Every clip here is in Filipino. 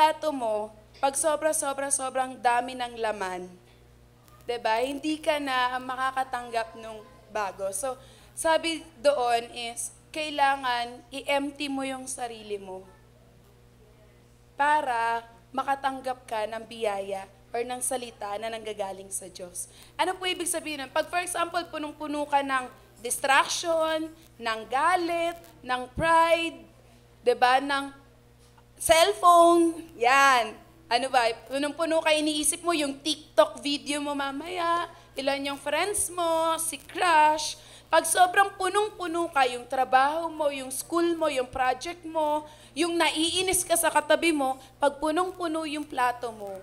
plato mo, pag sobrang dami ng laman, 'di ba? Hindi ka na makakatanggap nung bago. So, sabi doon is kailangan i-empty mo yung sarili mo para makatanggap ka ng biyaya or ng salita na nanggagaling sa Diyos. Ano po ibig sabihin nun? Pag for example, punong-puno ka ng distraction, ng galit, ng pride, 'di ba? Ng cellphone, yan. Ano ba, punong-puno ka, iniisip mo yung TikTok video mo mamaya, ilan yung friends mo, si crush. Pag sobrang punong-puno ka, yung trabaho mo, yung school mo, yung project mo, yung naiinis ka sa katabi mo, pag punong-puno yung plato mo,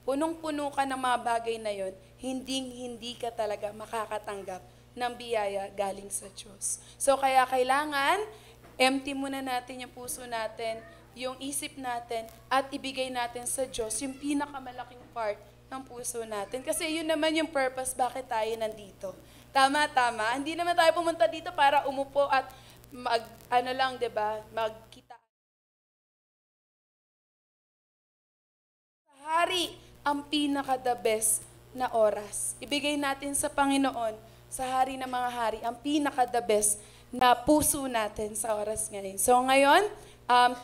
punong-puno ka ng mga bagay na yon, hindi ka talaga makakatanggap ng biyaya galing sa Diyos. So kaya kailangan, empty muna natin yung puso natin, yung isip natin, at ibigay natin sa Diyos yung pinakamalaking part ng puso natin. Kasi yun naman yung purpose bakit tayo nandito. Tama. Hindi naman tayo pumunta dito para umupo at di ba, magkita. Sa hari, ang pinaka-the best na oras. Ibigay natin sa Panginoon, sa hari ng mga hari, ang pinaka-the best na puso natin sa oras ngayon. So ngayon,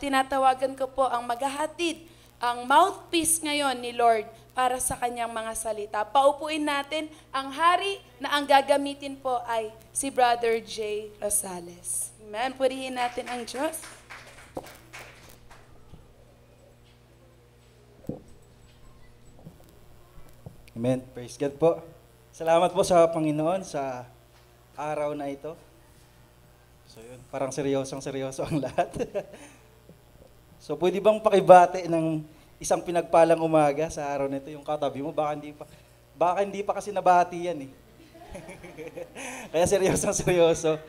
tinatawagan ko po ang maghahatid, ang mouthpiece ngayon ni Lord para sa kanyang mga salita. Paupuin natin ang hari na ang gagamitin po ay si Brother J. Rosales. Amen. Purihin natin ang Diyos. Amen. Praise God po. Salamat po sa Panginoon sa araw na ito. So yun, parang seryoso ang lahat. So pwede bang pakibate ng isang pinagpalang umaga sa araw na ito, yung katabi mo, baka hindi pa kasi nabati yan eh. Kaya seryoso.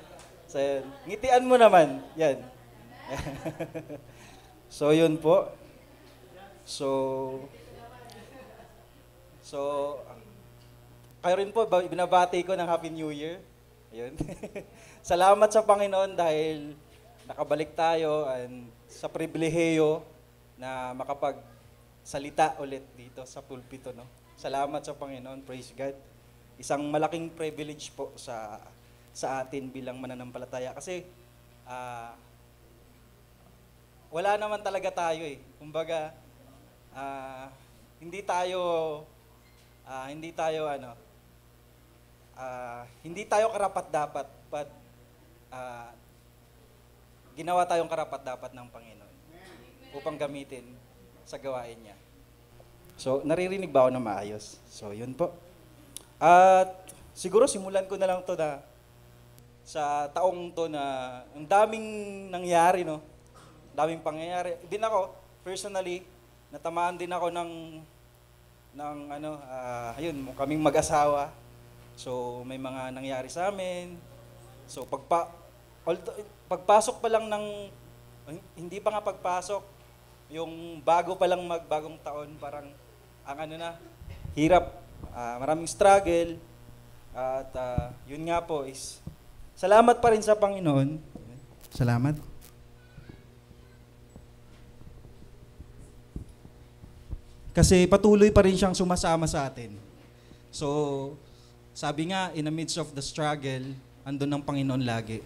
So yun, ngitian mo naman, yan. So yun po. So kayo rin po, binabati ko ng Happy New Year. Ayun. Salamat sa Panginoon dahil nakabalik tayo and sa pribilehiyo na makapagsalita ulit dito sa pulpito, no? Salamat sa Panginoon, praise God. Isang malaking privilege po sa atin bilang mananampalataya kasi wala naman talaga tayo eh. Kumbaga hindi tayo karapat-dapat, but ginawa tayong karapat-dapat ng Panginoon upang gamitin sa gawain niya. So, naririnig ba ako na maayos? So, yun po. At siguro simulan ko na lang to na sa taong to na ang daming nangyari, no? Daming pangyayari. Din ako, personally, natamaan din ako ng kaming mag-asawa. So, may mga nangyari sa amin. So, pagpasok pa lang hindi pa nga pagpasok, yung bago pa lang magbagong taon, parang hirap, maraming struggle, at yun nga po is, salamat pa rin sa Panginoon. Salamat. Kasi patuloy pa rin siyang sumasama sa atin. So, sabi nga, in the midst of the struggle, andun ang Panginoon lagi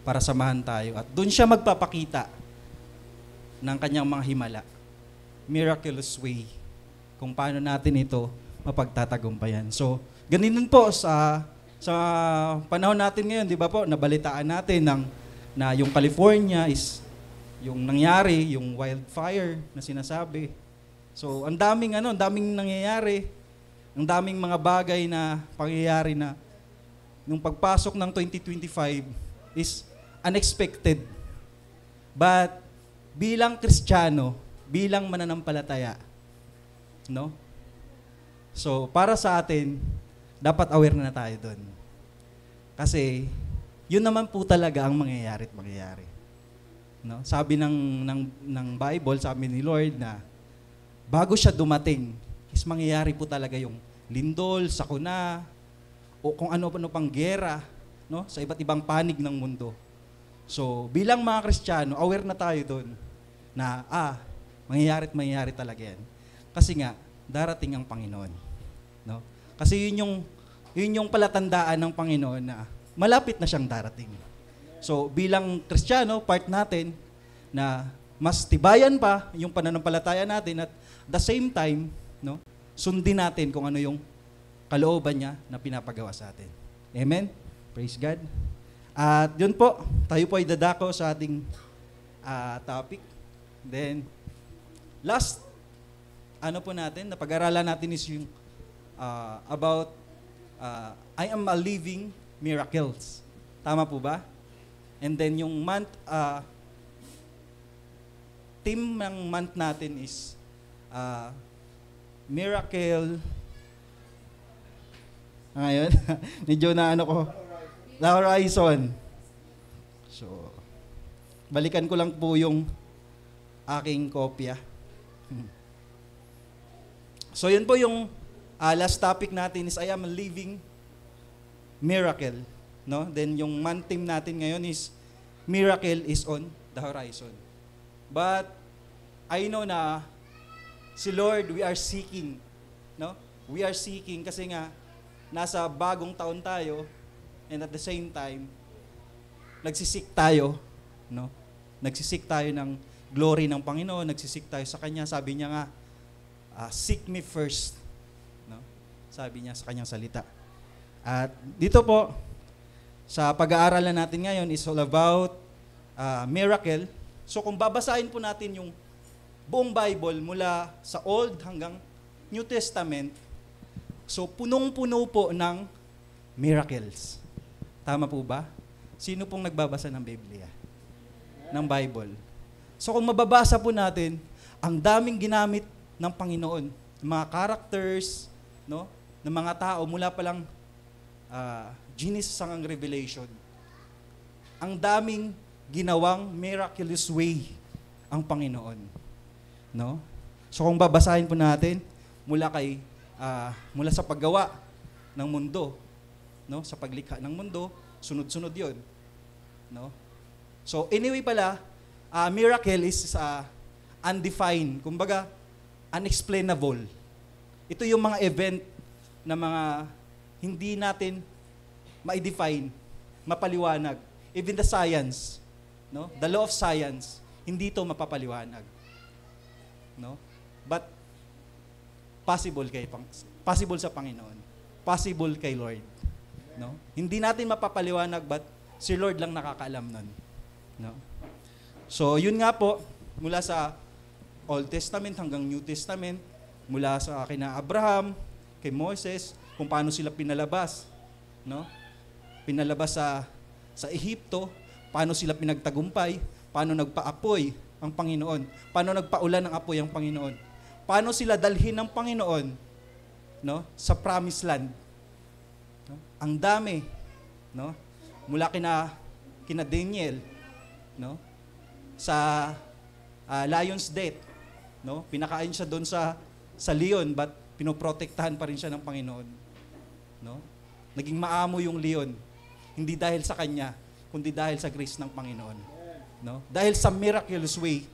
para samahan tayo. At doon siya magpapakita ng kanyang mga himala. Miraculous way. Kung paano natin ito mapagtatagumpayan. So, ganun po sa panahon natin ngayon, di ba po, nabalitaan natin na yung California is yung nangyari, yung wildfire na sinasabi. So, ang daming nangyayari. Ang daming mga bagay na pangyayari na nung pagpasok ng 2025 is unexpected. But bilang Kristiyano, bilang mananampalataya, no? So, para sa atin, dapat aware na tayo doon. Kasi yun naman po talaga ang mangyayari. No? Sabi ng Bible, sabi ni Lord na bago siya dumating, is mangyayari po talaga yung lindol, sakuna, o kung ano-ano pang gera, no? Sa iba't ibang panig ng mundo. So, bilang mga Kristiyano, aware na tayo doon na, Mangyayari talaga yan. Kasi nga, darating ang Panginoon. No? Kasi yun yung palatandaan ng Panginoon na malapit na siyang darating. So, bilang Kristiyano, part natin na mas tibayan pa yung pananampalataya natin at the same time, no, sundin natin kung ano yung kalooban niya na pinapagawa sa atin. Amen? Praise God. At yun po, tayo po ay dadako sa ating topic. Then, last, po natin, na pag-aralan natin is yung about I am a living miracles. Tama po ba? And then yung month, theme ng month natin is miracle. Ngayon, medyo na The Horizon. So, balikan ko lang po yung aking kopya. So, yun po yung last topic natin is I am a living miracle. No? Then, yung month theme natin ngayon is miracle is on the horizon. But, I know na si Lord, we are seeking. No? We are seeking kasi nga, nasa bagong taon tayo, and at the same time, nagsisik tayo, no? Nagsisik tayo ng glory ng Panginoon, nagsisik tayo sa Kanya. Sabi niya nga, seek me first. No? Sabi niya sa Kanyang salita. At dito po, sa pag-aaralan natin ngayon is all about miracle. So kung babasahin po natin yung buong Bible mula sa Old hanggang New Testament, so punong-puno po ng miracles. Tama po ba? Sino pong nagbabasa ng Biblia? Ng Bible. So kung mababasa po natin, ang daming ginamit ng Panginoon, mga characters, no, ng mga tao mula pa lang Genesis hanggang Revelation. Ang daming ginawang miraculous way ang Panginoon. No? So kung babasahin po natin mula sa paggawa ng mundo, no, sa paglikha ng mundo, sunod-sunod 'yon, no? So anyway pala, miracle is undefined, kumbaga unexplainable. Ito yung mga event na mga hindi natin ma-define, mapaliwanag. Even the science, no? The law of science, hindi ito mapapaliwanag. No? But possible sa Panginoon. Possible kay Lord. No? Hindi natin mapapaliwanag, but si Lord lang nakakaalam nun. No? So, yun nga po, mula sa Old Testament hanggang New Testament, mula sa kina Abraham, kay Moses, kung paano sila pinalabas. No? Pinalabas sa Ehipto, paano sila pinagtagumpay, paano nagpaapoy ang Panginoon, paano nagpaulan ng apoy ang Panginoon, paano sila dalhin ng Panginoon, no, sa promised land. No? Ang dami, no? Mula kina Daniel, no? Sa lion's death, no? Pinakain siya doon sa leon, but pinoprotektahan pa rin siya ng Panginoon, no? Naging maamo yung leon, hindi dahil sa kanya, kundi dahil sa grace ng Panginoon, no? Dahil sa miraculous way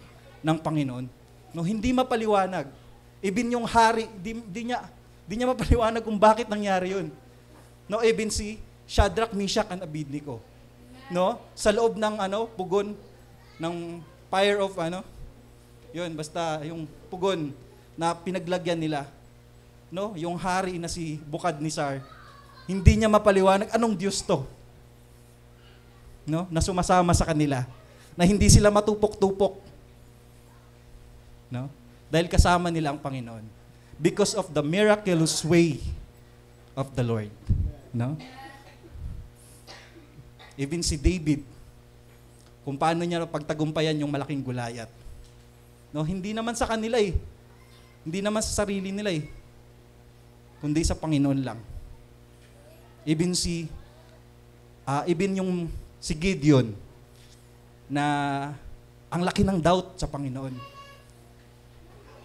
ng Panginoon, no? Hindi mapaliwanag. Even yung hari, di niya mapaliwanag kung bakit nangyari yun. No, even si Shadrach, Meshach, and Abednego. No? Sa loob ng pugon ng fire of yun, basta yung pugon na pinaglagyan nila. No? Yung hari na si Bukadnezar, hindi niya mapaliwanag anong Diyos to. No? Na sumasama sa kanila. Na hindi sila matupok-tupok. No? Dahil kasama nila ang Panginoon. Because of the miraculous way of the Lord. No? Even si David, kung paano niya pagtagumpayan yung malaking Goliath. No, hindi naman sa kanila eh. Hindi naman sa sarili nila eh. Kundi sa Panginoon lang. Even yung si Gideon na ang laki ng doubt sa Panginoon.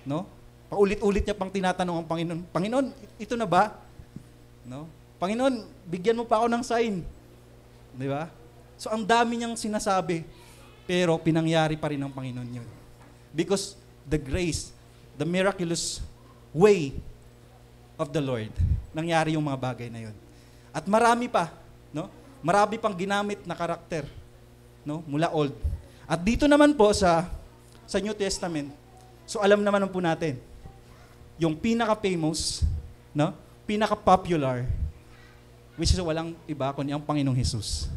No? Paulit-ulit niya pang tinatanong ang Panginoon, Panginoon, ito na ba? No? Panginoon, bigyan mo pa ako ng sign. Di ba? So, ang dami niyang sinasabi, pero pinangyari pa rin ng Panginoon yun. Because the grace, the miraculous way of the Lord, nangyari yung mga bagay na yun. At marami pa, no? Marami pang ginamit na karakter, no? Mula old. At dito naman po sa New Testament, so alam naman po natin, yung pinaka-famous, no? Pinaka-popular, which is walang iba kundi ang Panginoong Jesus.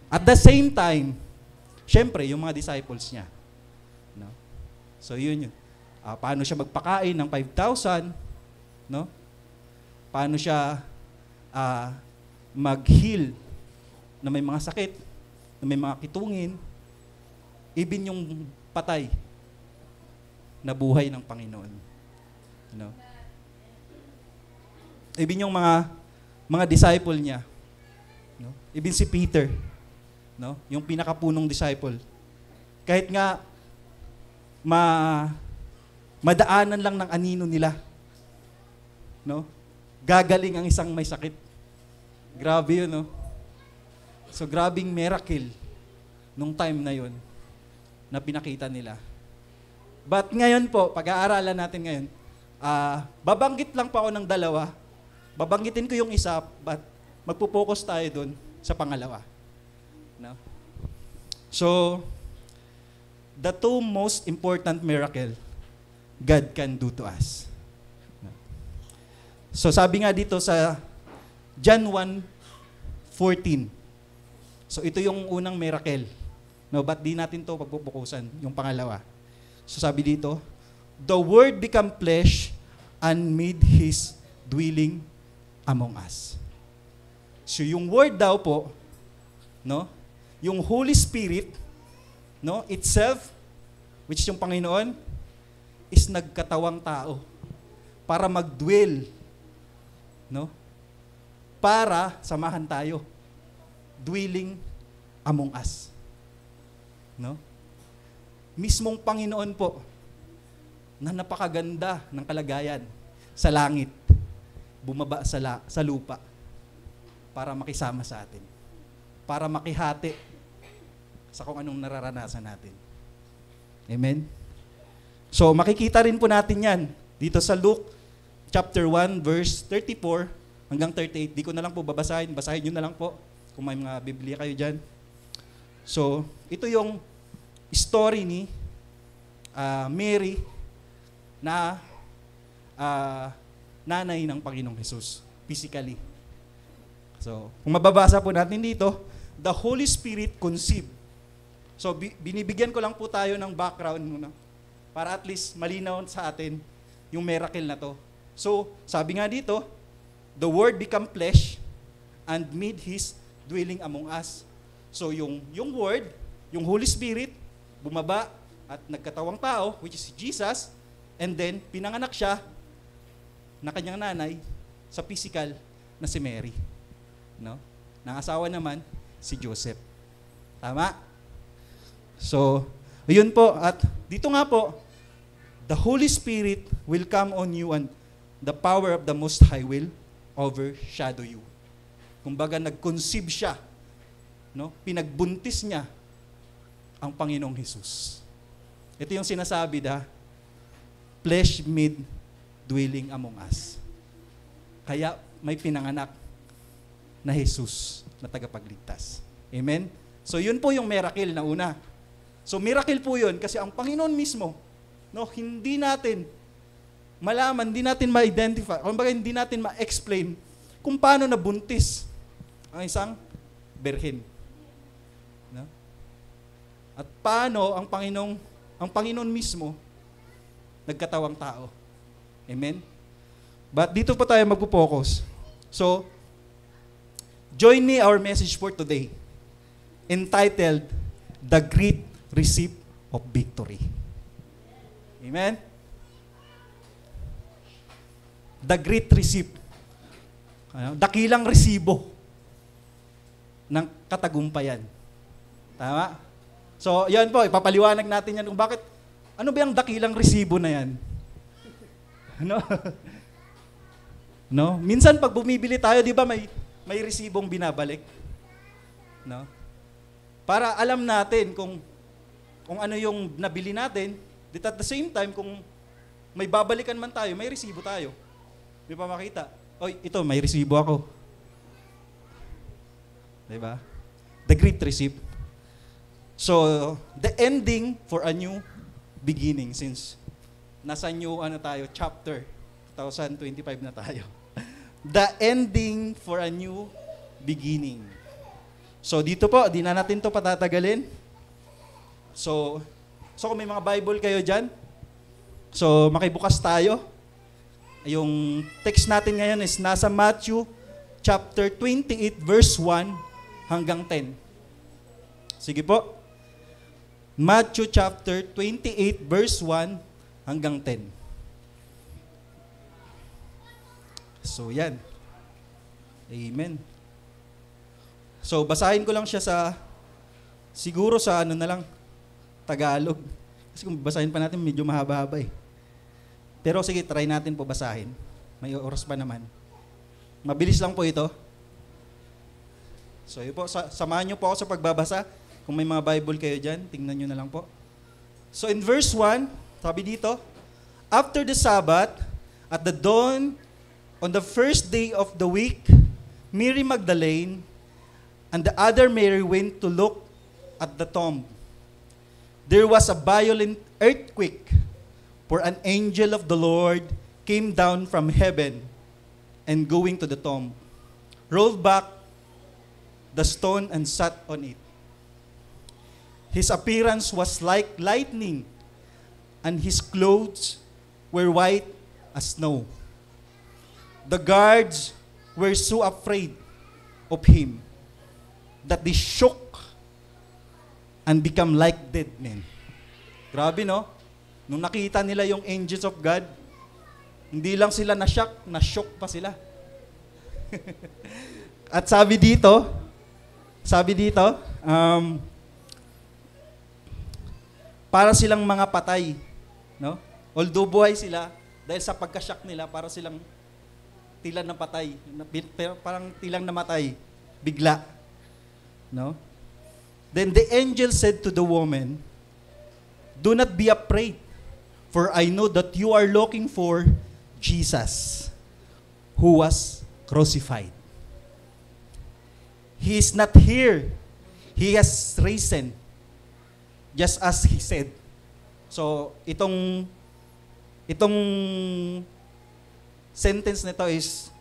At the same time, syempre, yung mga disciples niya. No? So yun yun. Paano siya magpakain ng 5,000, no? Paano siya mag-heal na may mga sakit, na may mga kitungin, even yung patay na buhay ng Panginoon. No? Even yung mga disciple niya, no? Even si Peter, no? Yung pinakapunong disciple. Kahit nga madaanan lang ng anino nila, no? Gagaling ang isang may sakit. Grabe yun, no? So, grabing miracle nung time na yun na pinakita nila. But ngayon po, pag-aaralan natin ngayon, babanggit lang pa ako ng dalawa. Babanggitin ko yung isa, but magpo-focus tayo dun sa pangalawa. No? So, the two most important miracle God can do to us. No? So, sabi nga dito sa John 1:14. So, ito yung unang miracle. No, but di natin to pagpupukusan, yung pangalawa. So, sabi dito, the Word became flesh and made His dwelling among us. So, yung Word daw po, no, yung Holy Spirit, no, itself, which is yung Panginoon, is nagkatawang tao para mag-dwell, no, para samahan tayo, dwelling among us. No? Mismong Panginoon po, na napakaganda ng kalagayan sa langit, bumaba sa lupa para makisama sa atin, para makihati sa kung anong nararanasan natin. Amen? So, makikita rin po natin yan dito sa Luke chapter 1, verse 34 hanggang 38. Di ko na lang po babasahin. Basahin nyo na lang po kung may mga Biblia kayo dyan. So, ito yung story ni Mary na nanay ng Panginoong Jesus, physically. So, kung mababasa po natin dito, the Holy Spirit conceived. So, binibigyan ko lang po tayo ng background muna para at least malinaw sa atin yung miracle na to. So, sabi nga dito, the Word became flesh and made His dwelling among us. So, yung Word, yung Holy Spirit, bumaba at nagkatawang tao, which is Jesus, and then pinanganak siya na kanyang nanay sa physical na si Mary. No? Nang asawa naman, si Joseph. Tama? So, yun po. At dito nga po, the Holy Spirit will come on you and the power of the Most High will overshadow you. Kumbaga, nag-conceive siya. No? Pinagbuntis niya ang Panginoong Jesus. Ito yung sinasabi flesh made dwelling among us. Kaya may pinanganak na Jesus na tagapagligtas. Amen? So yun po yung miracle na una. So miracle po yun kasi ang Panginoon mismo, no, hindi natin malaman, hindi natin ma-identify, kumbaga hindi natin ma-explain kung paano nabuntis ang isang berhen. No? At paano ang Panginoon mismo nagkatawang tao. Amen? But dito pa tayo magpo-focus. So, join me our message for today, entitled, The Great Receipt of Victory. Amen? The Great Receipt. Dakilang resibo ng katagumpayan. Tama? So, yan po, ipapaliwanag natin yan kung bakit, ano ba yung dakilang resibo na yan? No? No? Minsan pag bumibili tayo, di ba may resibong binabalik? No? Para alam natin kung ano yung nabili natin, At the same time, kung may babalikan man tayo, may resibo tayo. May pamakita. Oy, ito, may resibo ako. Diba? The great receipt. So, the ending for a new beginning, since nasa new chapter 2025 na tayo. The ending for a new beginning. So dito po, di na natin to patatagalin. So kung may mga Bible kayo dyan, so makibukas tayo. Yung text natin ngayon is nasa Matthew chapter 28 verse 1 hanggang 10. Sige po. Matthew chapter 28 verse 1 hanggang 10. So yan. Amen. So basahin ko lang siya siguro sa Tagalog. Kasi kung basahin pa natin medyo mahaba-haba eh. Pero sige, try natin po basahin. May oras pa naman. Mabilis lang po ito. So yun po, samahan niyo po ako sa pagbabasa. Kung may mga Bible kayo dyan, tingnan niyo na lang po. So in verse 1, sabi dito, after the Sabbath, at the dawn, on the first day of the week, Mary Magdalene and the other Mary went to look at the tomb. There was a violent earthquake, for an angel of the Lord came down from heaven and going to the tomb, rolled back the stone and sat on it. His appearance was like lightning, and his clothes were white as snow. The guards were so afraid of him that they shook and become like dead men. Grabe, no? Nung nakita nila yung angels of God, hindi lang sila na-shock pa sila. At sabi dito, para silang mga patay, no? Although buhay sila, dahil sa pagka-shock nila, para silang tila na patay, parang tilang namatay, bigla. No? Then the angel said to the woman, "Do not be afraid, for I know that you are looking for Jesus, who was crucified. He is not here. He has risen, just as he said." So, itong sentence nito is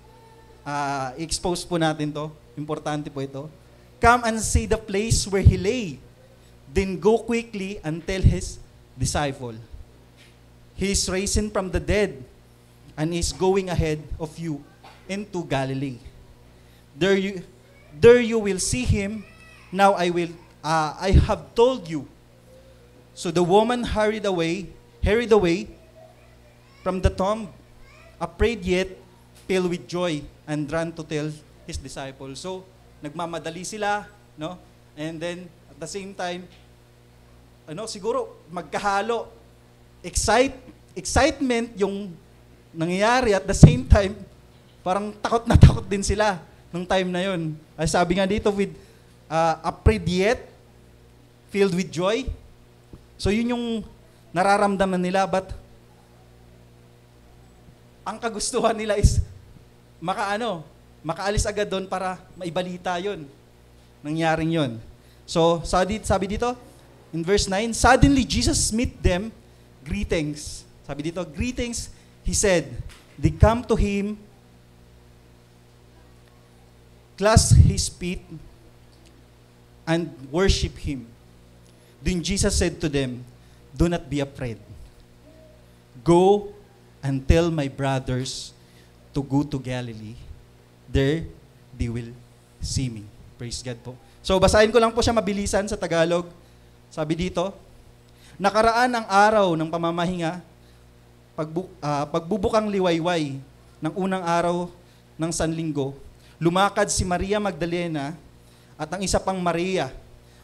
expose po natin to. Importante po ito. Come and see the place where he lay. Then go quickly and tell his disciple, he is risen from the dead and is going ahead of you into Galilee. There you will see him. Now I have told you. So the woman hurried away from the tomb, afraid yet filled with joy, and ran to tell his disciples. So, nagmamadali sila, no? And then, at the same time, siguro, magkahalo. Excitement yung nangyayari, at the same time, parang takot na takot din sila nung time na yun. Ay sabi nga dito, with afraid yet, filled with joy. So, yun yung nararamdaman nila, but ang kagustuhan nila is makaalis agad doon para maibalita yun. Nangyaring yun. So, sabi dito, in verse 9, suddenly Jesus met them, greetings. Sabi dito, greetings, he said. They come to him, clasped his feet, and worship him. Then Jesus said to them, do not be afraid. Go and tell my brothers to go to Galilee. There they will see me. Praise God po. So basahin ko lang po siya mabilisan sa Tagalog. Sabi dito, nakaraan ang araw ng pamamahinga, pagbubukang liwayway ng unang araw ng Sanlinggo, lumakad si Maria Magdalena at ang isa pang Maria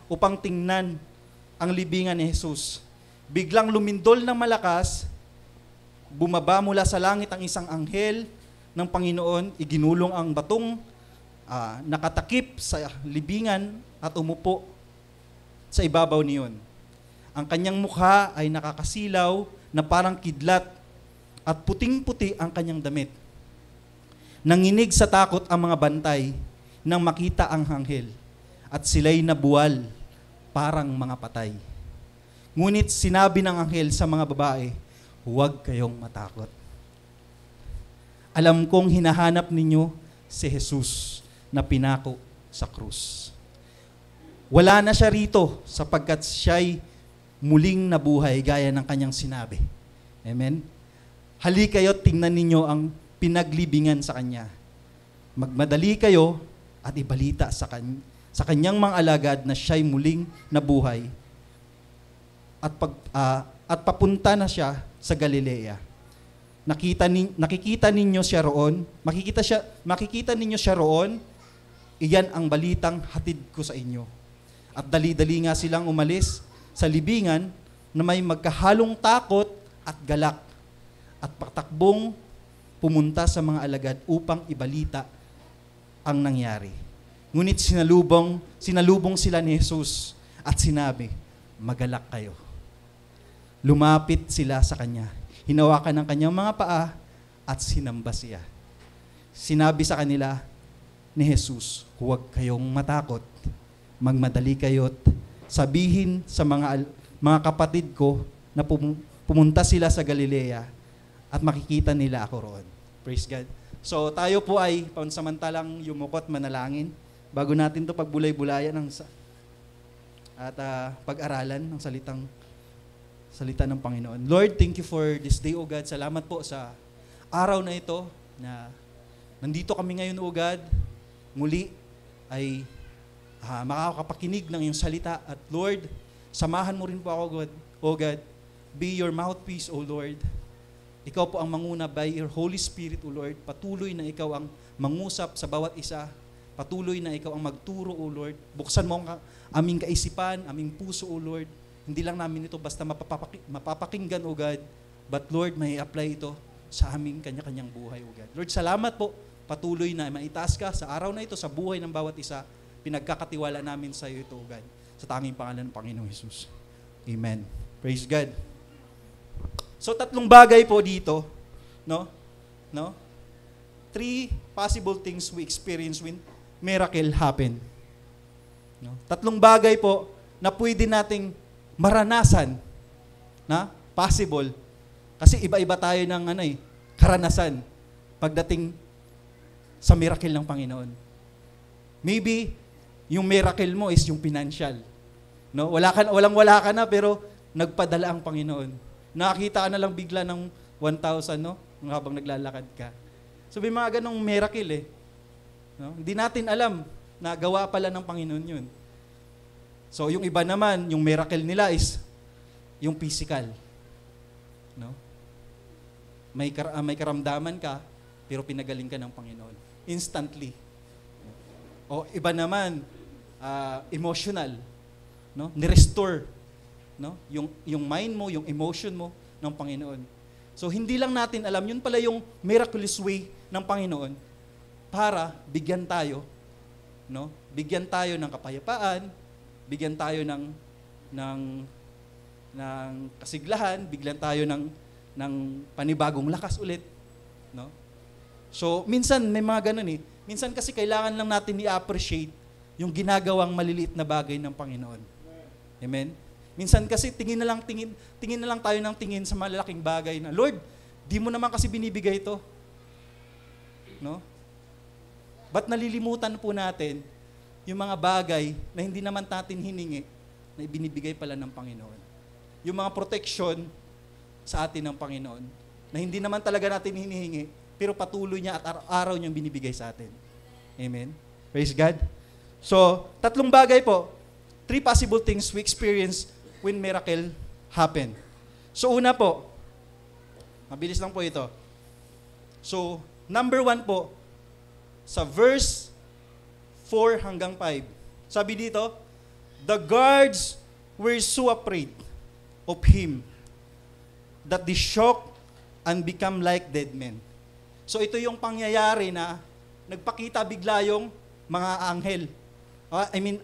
upang tingnan ang libingan ni Jesus. Biglang lumindol ng malakas, bumaba mula sa langit ang isang anghel ng Panginoon, iginulong ang batong nakatakip sa libingan at umupo sa ibabaw niyon. Ang kanyang mukha ay nakakasilaw na parang kidlat at puting-puti ang kanyang damit. Nanginig sa takot ang mga bantay nang makita ang anghel at sila'y nabuwal parang mga patay. Ngunit sinabi ng anghel sa mga babae, huwag kayong matakot. Alam kong hinahanap ninyo si Jesus na pinako sa krus. Wala na siya rito sapagkat siya'y muling nabuhay gaya ng kanyang sinabi. Amen? Hali kayo, tingnan ninyo ang pinaglibingan sa kanya. Magmadali kayo at ibalita sa kanyang mga alagad na siya'y muling nabuhay at papunta na siya sa Galilea. Nakikita ninyo siya roon, makikita ninyo siya roon, iyan ang balitang hatid ko sa inyo. At dali-dali nga silang umalis sa libingan na may magkahalong takot at galak at patakbong pumunta sa mga alagad upang ibalita ang nangyari. Ngunit sinalubong sila ni Jesus at sinabi, magalak kayo. Lumapit sila sa kanya, hinawakan ng kanyang mga paa at sinamba siya. Sinabi sa kanila ni Jesus, huwag kayong matakot. Magmadali kayo't sabihin sa mga kapatid ko na pumunta sila sa Galilea at makikita nila ako roon. Praise God. So tayo po ay pansamantalang yumukot manalangin bago natin to pagbulay-bulayan at pag-aralan ng salita ng Panginoon. Lord, thank you for this day, O God. Salamat po sa araw na ito na nandito kami ngayon, O God. Muli ay makakapakinig ng iyong salita. At Lord, samahan mo rin po ako, God. O God, be your mouthpiece, O Lord. Ikaw po ang manguna by your Holy Spirit, O Lord. Patuloy na ikaw ang mangusap sa bawat isa. Patuloy na ikaw ang magturo, O Lord. Buksan mo ang aming kaisipan, aming puso, O Lord. Hindi lang namin ito basta mapapakinggan, O God. But Lord, may apply ito sa aming kanya-kanyang buhay, O God. Lord, salamat po. Patuloy na maitaas ka sa araw na ito, sa buhay ng bawat isa. Pinagkakatiwala namin sa iyo ito, O God. Sa tanging pangalan ng Panginoong Jesus. Amen. Praise God. So, 3 bagay po dito, no? 3 possible things we experience when miracle happen. No? 3 bagay po na pwede nating maranasan, na possible. Kasi iba-iba tayo ng karanasan pagdating sa miracle ng Panginoon. Maybe yung miracle mo is yung financial. No? Wala ka na pero nagpadala ang Panginoon. Nakakita ka na lang bigla ng 1,000, no? Habang naglalakad ka. So may mga ganong miracle eh. No? Hindi natin alam na gawa pala ng Panginoon yun. So yung iba naman, yung miracle nila is yung physical. No? May karamdaman ka, pero pinagaling ka ng Panginoon. Instantly. O iba naman, emotional. No? Ni-restore. No? Yung mind mo, yung emotion mo ng Panginoon. So hindi lang natin alam, yun pala yung miraculous way ng Panginoon para bigyan tayo, no? Bigyan tayo ng kapayapaan, bigyan tayo ng kasiglahan, bigyan tayo ng panibagong lakas ulit, no? So minsan may mga ganun eh. Minsan kasi kailangan lang natin i-appreciate yung ginagawang maliliit na bagay ng Panginoon. Amen. Minsan kasi tingin na lang tayo ng tingin sa malalaking bagay na, Lord, di mo naman kasi binibigay ito. No? Ba't nalilimutan po natin yung mga bagay na hindi naman natin hiningi na ibinibigay pala ng Panginoon? Yung mga protection sa atin ng Panginoon na hindi naman talaga natin hinihingi pero patuloy niya at araw-araw niyang binibigay sa atin. Amen? Praise God. So, 3 bagay po. 3 possible things we experience when miracle happen. So una po, mabilis lang po ito. So, number 1 po, sa verse 4 hanggang 5. Sabi dito, the guards were so afraid of him that they shocked and become like dead men. So ito yung pangyayari na nagpakita bigla yung mga anghel.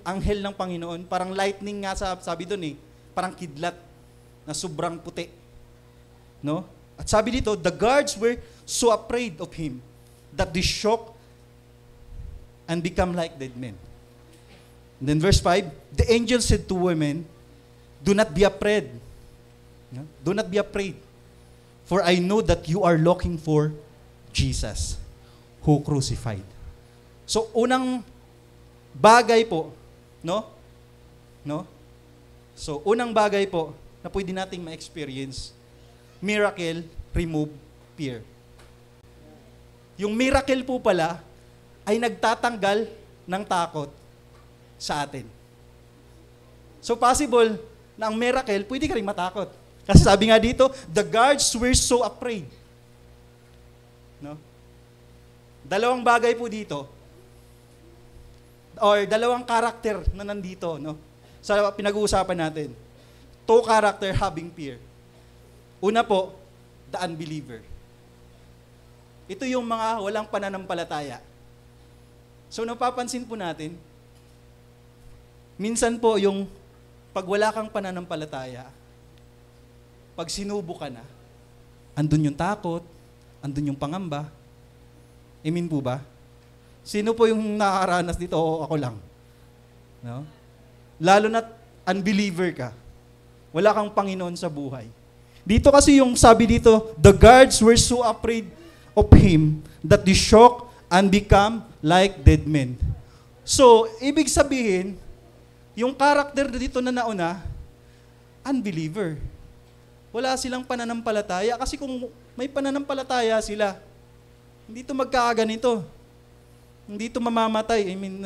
Anghel ng Panginoon. Parang lightning nga sabi doon eh. parang kidlat na sobrang puti. No? At sabi dito, the guards were so afraid of him that they shook and become like dead men. And then verse 5, the angel said to women, do not be afraid. No? Do not be afraid. For I know that you are looking for Jesus who crucified. So unang bagay po, no? So unang bagay po na pwede nating ma-experience, miracle remove fear. Yung miracle po pala ay nagtatanggal ng takot sa atin. So possible na ang miracle, pwede ka rin matakot. Kasi sabi nga dito, the guards were so afraid. No? Dalawang bagay po dito, or dalawang karakter na nandito, no? Sa pinag-uusapan natin. Two character having fear. Una po, the unbeliever. Ito yung mga walang pananampalataya. So napapansin po natin, minsan po yung pag wala kang pananampalataya, pag sinubo ka na, andun yung takot, andun yung pangamba. Amen po ba? Sino po yung nakakaranas dito o ako lang? No? Lalo na unbeliever ka. Wala kang Panginoon sa buhay. Dito kasi yung sabi dito, the guards were so afraid of him that they shook and become like dead men. So, ibig sabihin, yung karakter dito na nauna, unbeliever. Wala silang pananampalataya kasi kung may pananampalataya sila, hindi ito magkakaganito. Hindi ito mamamatay. I mean,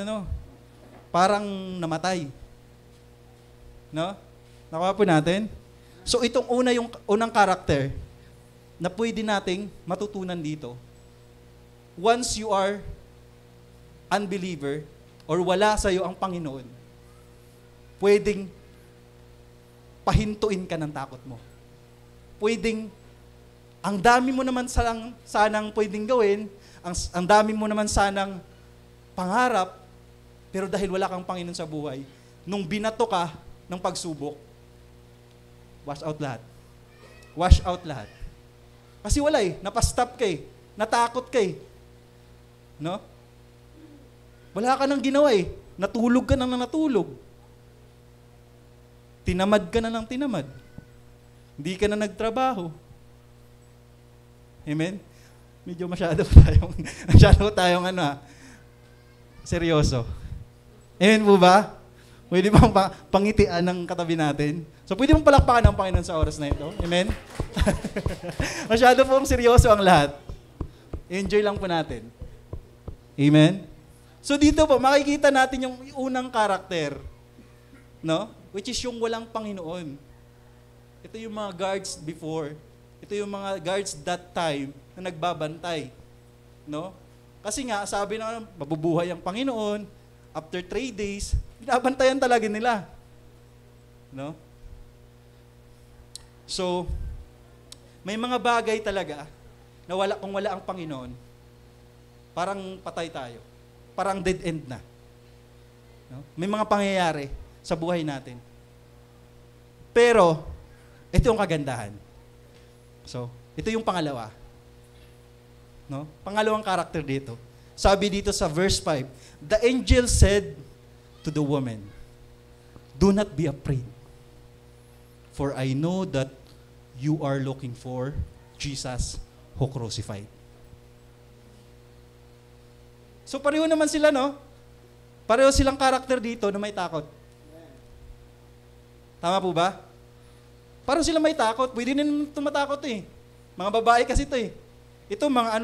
parang namatay. No? Nakuha po natin? So, itong yung unang karakter na pwede nating matutunan dito. Once you are unbeliever or wala sa iyo ang Panginoon, pwedeng pahintuin ka ng takot mo. Pwedeng, ang dami mo naman sanang pwedeng gawin, ang dami mo naman sanang pangarap, pero dahil wala kang Panginoon sa buhay, nung binato ka ng pagsubok, wash out lahat. Wash out lahat. Kasi wala napastop ka natakot ka no? Wala ka nang ginawa natulog ka nang natulog. Tinamad ka na ng tinamad. Hindi ka na nagtrabaho. Amen? Medyo masyado tayong seryoso. Amen po ba? Pwede bang pangitian ng katabi natin? So pwede mong palakpakan ng Panginoon sa oras na ito. Amen? Masyado pong seryoso ang lahat. Enjoy lang po natin. Amen? So dito po, makikita natin yung unang karakter. No? Which is yung walang Panginoon. Ito yung mga guards before. Ito yung mga guards that time na nagbabantay. No? Kasi nga, sabi na mabubuhay ang Panginoon, after 3 days, binabantayan talaga nila. No? So, may mga bagay talaga na kung wala ang Panginoon, parang patay tayo. Parang dead end na. No? May mga pangyayari sa buhay natin. Pero, ito yung kagandahan. So, ito yung pangalawa. No? Pangalawang karakter dito. Sabi dito sa verse 5, the angel said to the woman, do not be afraid, for I know that you are looking for Jesus who crucified. So pareho naman sila, no? Pareho silang karakter dito na may takot. Tama po ba? Parang sila may takot. Pwede din tumatakot Mga babae kasi ito Ito, mga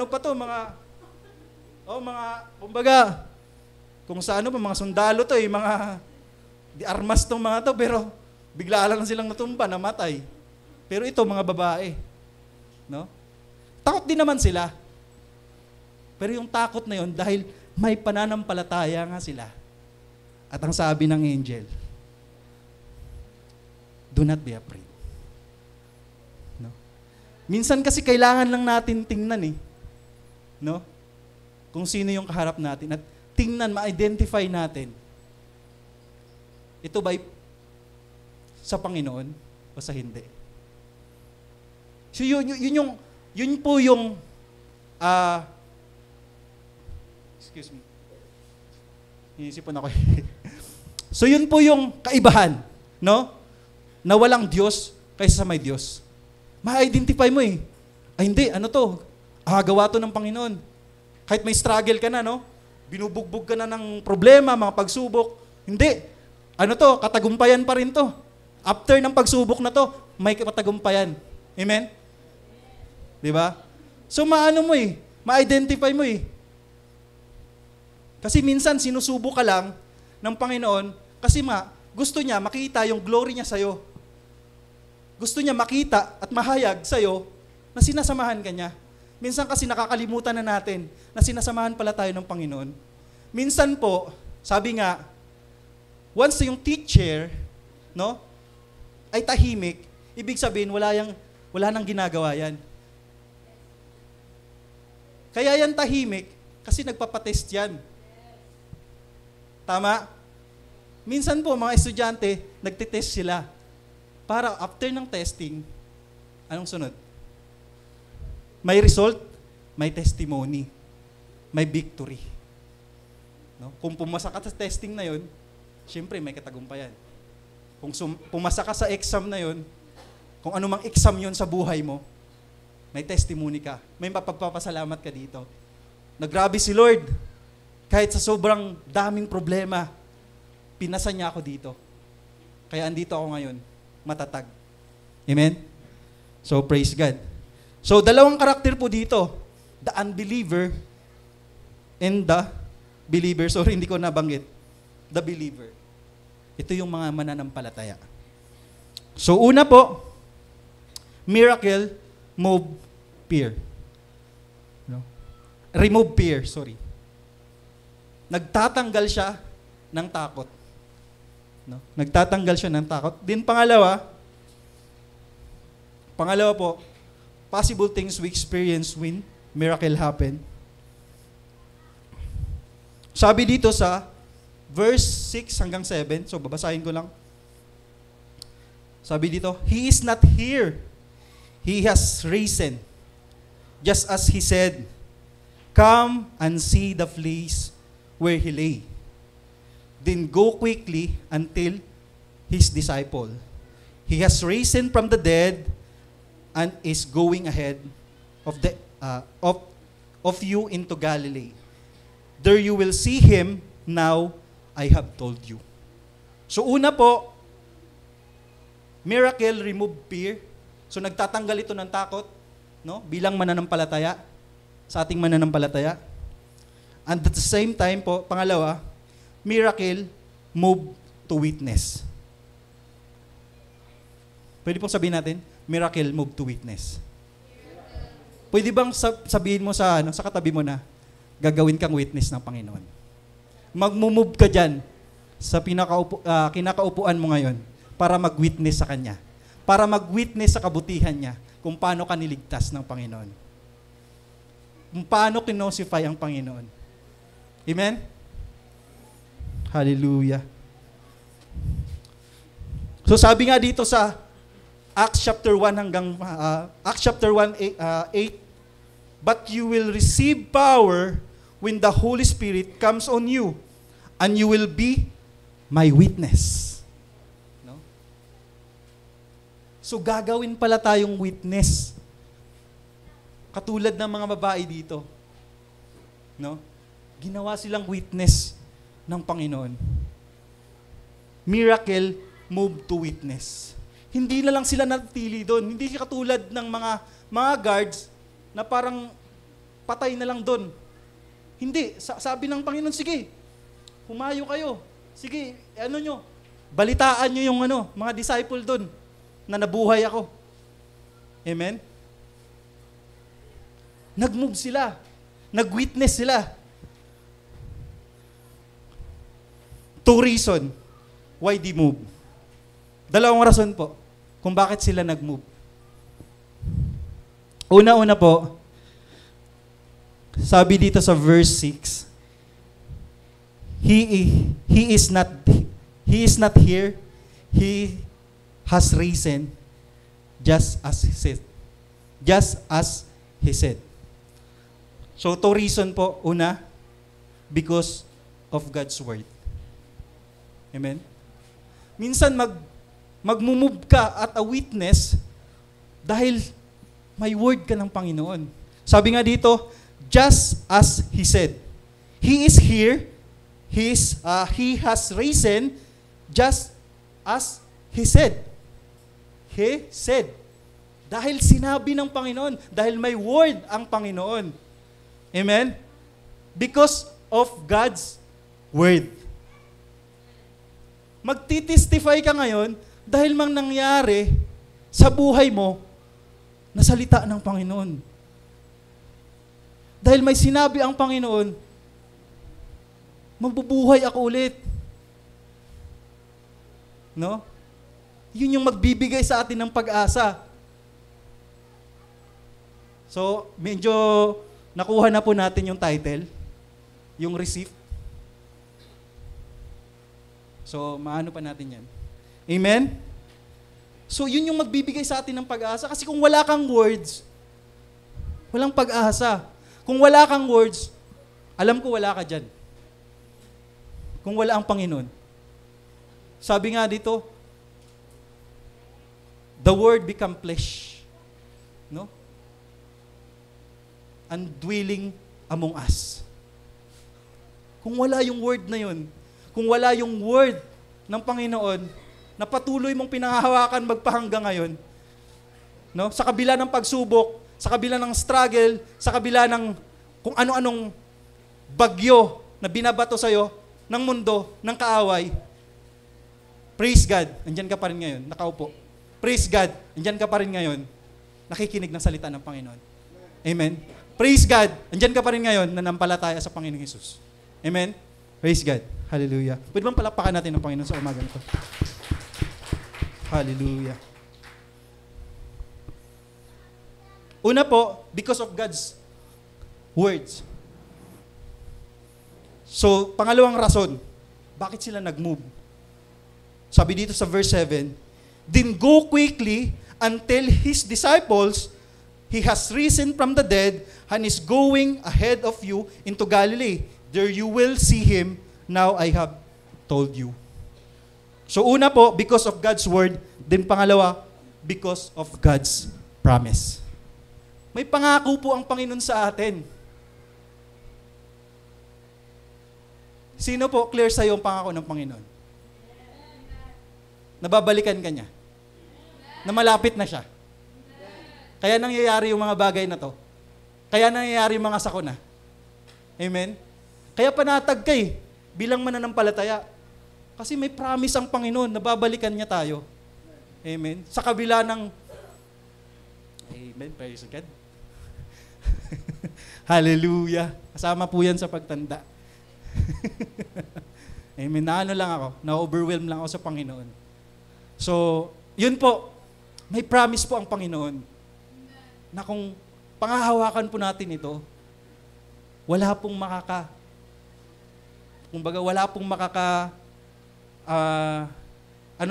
kumbaga, kung sa mga sundalo mga di armas tong mga to, pero bigla lang silang natumba, namatay. Pero ito, mga babae. No? Takot din naman sila. Pero yung takot na yun, dahil may pananampalataya nga sila. At ang sabi ng angel, do not be afraid. No? Minsan kasi kailangan lang natin tingnan no? Kung sino yung kaharap natin at tingnan, ma-identify natin. Ito ba'y sa Panginoon o sa hindi. So yun po yung excuse me. Iisipon ako. So yun po yung kaibahan, no? Na walang Diyos kaysa sa may Diyos. Ma-identify mo eh. Ay hindi, ano to? Gawa to ng Panginoon. Kahit may struggle ka na, no? Binubugbog ka na ng problema, mga pagsubok. Hindi. Ano to? Katagumpayan pa rin to. After ng pagsubok na to, may katagumpayan. Amen? Di ba? So maano mo eh, ma-identify mo eh. Kasi minsan sinusubo ka lang ng Panginoon kasi gusto niya makita yung glory niya sa'yo. Gusto niya makita at mahayag sa'yo na sinasamahan ka niya. Minsan kasi nakakalimutan na natin na sinasamahan pala tayo ng Panginoon. Minsan po, sabi nga, once yung teacher, no, ay tahimik, ibig sabihin wala nang ginagawa yan. Kaya yan tahimik kasi nagpapatest yan. Tama? Minsan po, mga estudyante, nagtitest sila. Para after ng testing, anong sunod? May result, may testimony, may victory. No? Kung pumasa ka sa testing na yun, syempre may katagumpayan. Kung pumasa ka sa exam na yun, kung anumang exam yun sa buhay mo, may testimony ka. May mapagpapasalamat ka dito. Nagrabe si Lord. Kahit sa sobrang daming problema, pinasa niya ako dito. Kaya andito ako ngayon, matatag. Amen? So, praise God. So, dalawang karakter po dito. The unbeliever and the believer. Sorry, hindi ko nabanggit. The believer. Ito yung mga mananampalataya. So, una po, miracle, move fear. No? Remove fear, sorry. Nagtatanggal siya ng takot. No? Nagtatanggal siya ng takot. Din pangalawa po, possible things we experience when miracle happen. Sabi dito sa verse 6 hanggang 7, so babasahin ko lang. Sabi dito, He is not here. He has risen. Just as He said, come and see the place where He lay. Then go quickly until His disciple. He has risen from the dead and is going ahead of you into Galilee. There you will see Him. Now I have told you. So una po, miracle, remove fear. So nagtatanggal ito ng takot, no? Bilang mananampalataya, sa ating mananampalataya. And at the same time po, pangalawa, miracle, move to witness. Pwede pong sabihin natin, miracle, move to witness. Pwede bang sabihin mo sa katabi mo na, gagawin kang witness ng Panginoon? Mag-move ka dyan sa kinakaupuan mo ngayon para mag-witness sa Kanya. Para mag-witness sa kabutihan niya kung paano ka niligtas ng Panginoon. Kung paano kinosify ang Panginoon. Amen? Hallelujah. So sabi nga dito sa Acts chapter 1 hanggang Acts chapter 1 8, but you will receive power when the Holy Spirit comes on you, and you will be my witness. No? So gagawin pala tayong witness. Katulad ng mga babae dito. No? Ginawa silang witness ng Panginoon. Miracle, move to witness. Hindi na lang sila natili doon. Hindi siya katulad ng mga guards na parang patay na lang doon. Hindi. Sabi ng Panginoon, sige, humayo kayo. Sige, balitaan nyo yung mga disciple doon na nabuhay ako. Amen? Nag-move sila. Nag-witness sila. Two reasons why they move. Dalawang rason po kung bakit sila nag-move. Una-una po, sabi dito sa verse 6, He is not here. He has risen just as He said. Just as He said. So, to reason po, una, because of God's Word. Amen? Minsan, magmumove ka at a witness dahil may word ka ng Panginoon. Sabi nga dito, just as He said. He is here. He has risen just as He said. He said. Dahil sinabi ng Panginoon. Dahil may word ang Panginoon. Amen? Because of God's word. Magtitestify ka ngayon dahil mang nangyari sa buhay mo na salita ng Panginoon. Dahil may sinabi ang Panginoon, mabubuhay ako ulit. No? Yun yung magbibigay sa atin ng pag-asa. So, medyo nakuha na po natin yung title, yung receipt. So, maano pa natin yan. Amen? So, yun yung magbibigay sa atin ng pag-asa. Kasi kung wala kang words, walang pag-asa. Kung wala kang words, alam ko wala ka dyan. Kung wala ang Panginoon. Sabi nga dito, the Word become flesh. No? And dwelling among us. Kung wala yung word na yun, kung wala yung word ng Panginoon na patuloy mong pinangahawakan magpahanggang ngayon, no? Sa kabila ng pagsubok, sa kabila ng struggle, sa kabila ng kung ano-anong bagyo na binabato sa'yo ng mundo, ng kaaway, praise God, andyan ka pa rin ngayon, nakaupo. Praise God, andyan ka pa rin ngayon, nakikinig ng salita ng Panginoon. Amen? Praise God, andyan ka pa rin ngayon, nanampalataya sa Panginoong Hesus. Amen? Praise God. Hallelujah. Pwede bang palakpakan natin ng Panginoon sa umaga nito? Hallelujah. Una po, because of God's words. So, pangalawang rason, bakit sila nag-move? Sabi dito sa verse 7, then go quickly and tell His disciples, He has risen from the dead and is going ahead of you into Galilee. There you will see Him. Now I have told you. So una po, because of God's word. Then pangalawa, because of God's promise. May pangako po ang Panginoon sa atin. Sino po clear sa iyo ang pangako ng Panginoon? Nababalikan ka niya. Na malapit na siya. Kaya nangyayari yung mga bagay na to. Kaya nangyayari yung mga sakuna. Amen? Kaya panatag ka bilang mananampalataya. Kasi may promise ang Panginoon na babalikan niya tayo. Amen? Sa kabila ng... Amen? Praise God. Hallelujah. Kasama po yan sa pagtanda. Amen? Naano lang ako. Na-overwhelm lang ako sa Panginoon. So, yun po. May promise po ang Panginoon na kung pangahawakan po natin ito, wala pong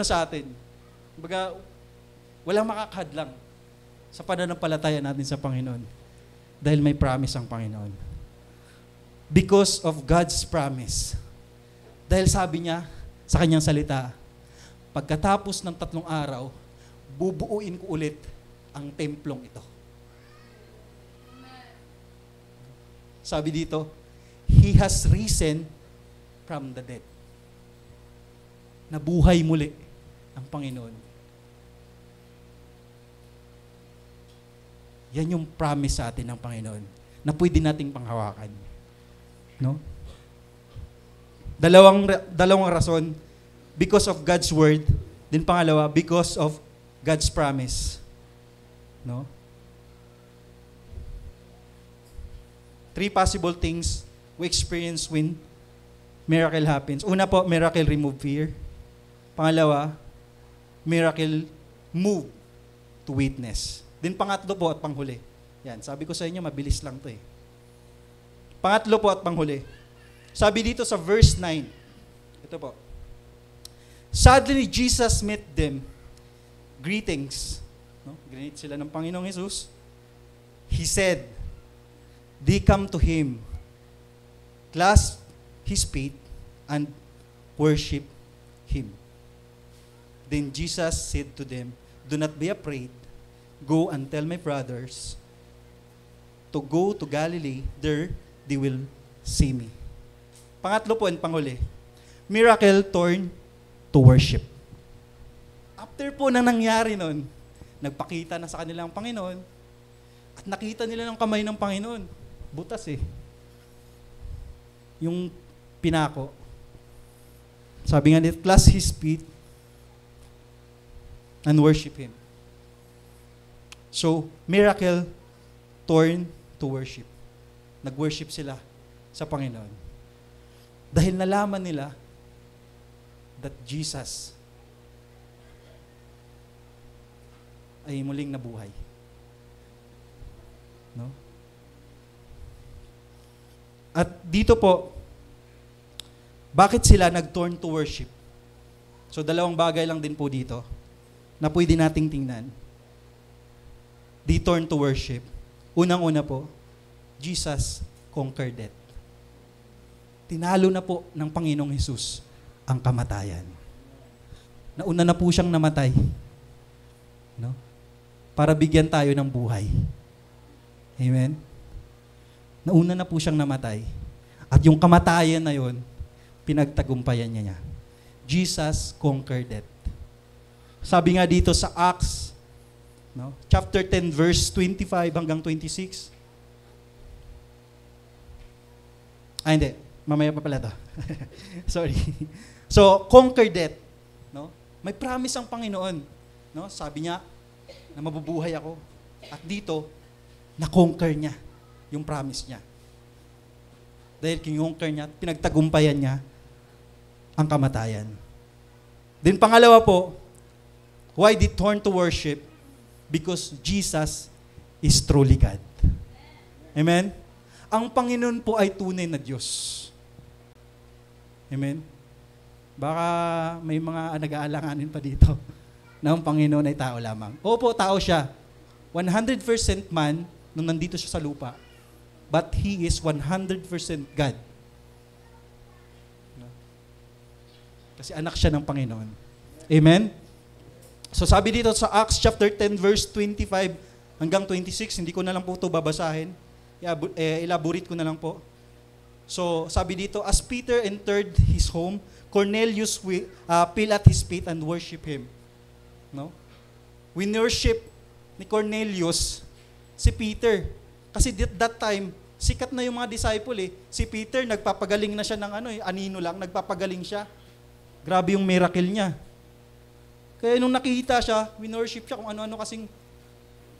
sa atin. Kumbaga, walang makakahadlang sa pananampalataya natin sa Panginoon. Dahil may promise ang Panginoon. Because of God's promise. Dahil sabi niya sa kanyang salita, pagkatapos ng 3 araw, bubuuin ko ulit ang templong ito. Sabi dito, He has risen from the dead. Nabuhay muli ang Panginoon. Yan yung promise sa atin ng Panginoon na pwede nating panghawakan. No? Dalawang rason, because of God's word, din pangalawa, because of God's promise. No? 3 possible things we experience when miracle happens. Una po, miracle remove fear. Pangalawa, miracle move to witness. Then pangatlo po at panghuli. Yan, sabi ko sa inyo, mabilis lang to Pangatlo po at panghuli. Sabi dito sa verse 9, ito po. Suddenly Jesus met them, greetings. No? Greet sila ng Panginoong Jesus. He said, they come to Him, clasp His feet, and worship Him. Then Jesus said to them, do not be afraid. Go and tell my brothers to go to Galilee. There they will see me. Pangatlo po and panghuli, miracle turn to worship. After po na nangyari nun, nagpakita na sa kanila ang Panginoon at nakita nila ng kamay ng Panginoon. Butas eh. Yung pinako. Sabi nga nito, clasp His feet and worship Him. So, miracle turn to worship. Nag-worship sila sa Panginoon. Dahil nalaman nila that Jesus ay muling nabuhay. No? At dito po, bakit sila nag-turn to worship? So, dalawang bagay lang din po dito na pwede nating tingnan. They turn to worship. Unang-una po, Jesus conquered death. Tinalo na po ng Panginoong Hesus ang kamatayan. Nauna na po siyang namatay. No? Para bigyan tayo ng buhay. Amen? Nauna na po siyang namatay. At yung kamatayan na yon, pinagtagumpayan niya. Jesus conquered death. Sabi nga dito sa Acts, no? Chapter 10, verse 25 hanggang 26. Hindi. Mamaya pa pala to. Sorry. So, conquer death. No? May promise ang Panginoon. No? Sabi niya na mabubuhay ako. At dito, na-conquer niya yung promise niya. Dahil kinonquer niya, pinagtagumpayan niya ang kamatayan. Then pangalawa po, why did turn to worship? Because Jesus is truly God. Amen? Ang Panginoon po ay tunay na Diyos. Amen? Baka may mga nag-aalanganin pa dito na ang Panginoon ay tao lamang. Opo, tao siya. 100% man nung nandito siya sa lupa. But He is 100% God. Kasi anak siya ng Panginoon. Amen? So sabi dito sa Acts chapter 10 verse 25 hanggang 26, hindi ko na lang po ito babasahin. Elaborate ko na lang po. So sabi dito, as Peter entered his home, Cornelius fell at his feet and worship him. No? We worship ni Cornelius si Peter. Kasi that time, sikat na yung mga disciple eh. Si Peter, nagpapagaling na siya ng anino lang, nagpapagaling siya. Grabe yung miracle niya. Kaya nung nakita siya, winorship siya kung ano-ano kasing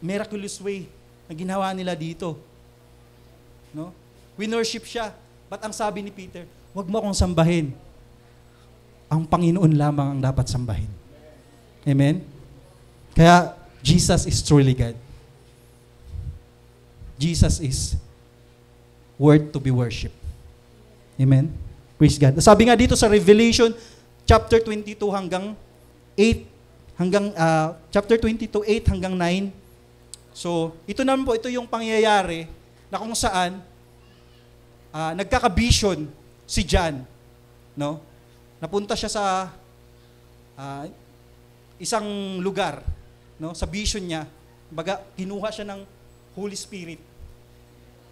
miraculous way na ginawa nila dito. No? Winorship siya. But ang sabi ni Peter, huwag mo akong sambahin. Ang Panginoon lamang ang dapat sambahin. Amen? Kaya, Jesus is truly God. Jesus is worth to be worshipped. Amen? Praise God. Sabi nga dito sa Revelation, chapter 22 hanggang 8 hanggang chapter 22 8 hanggang 9. So, ito naman po, ito yung pangyayari na kung saan nagkaka-vision si John, no? Napunta siya sa isang lugar, no? Sa vision niya, baga kinuha siya ng Holy Spirit.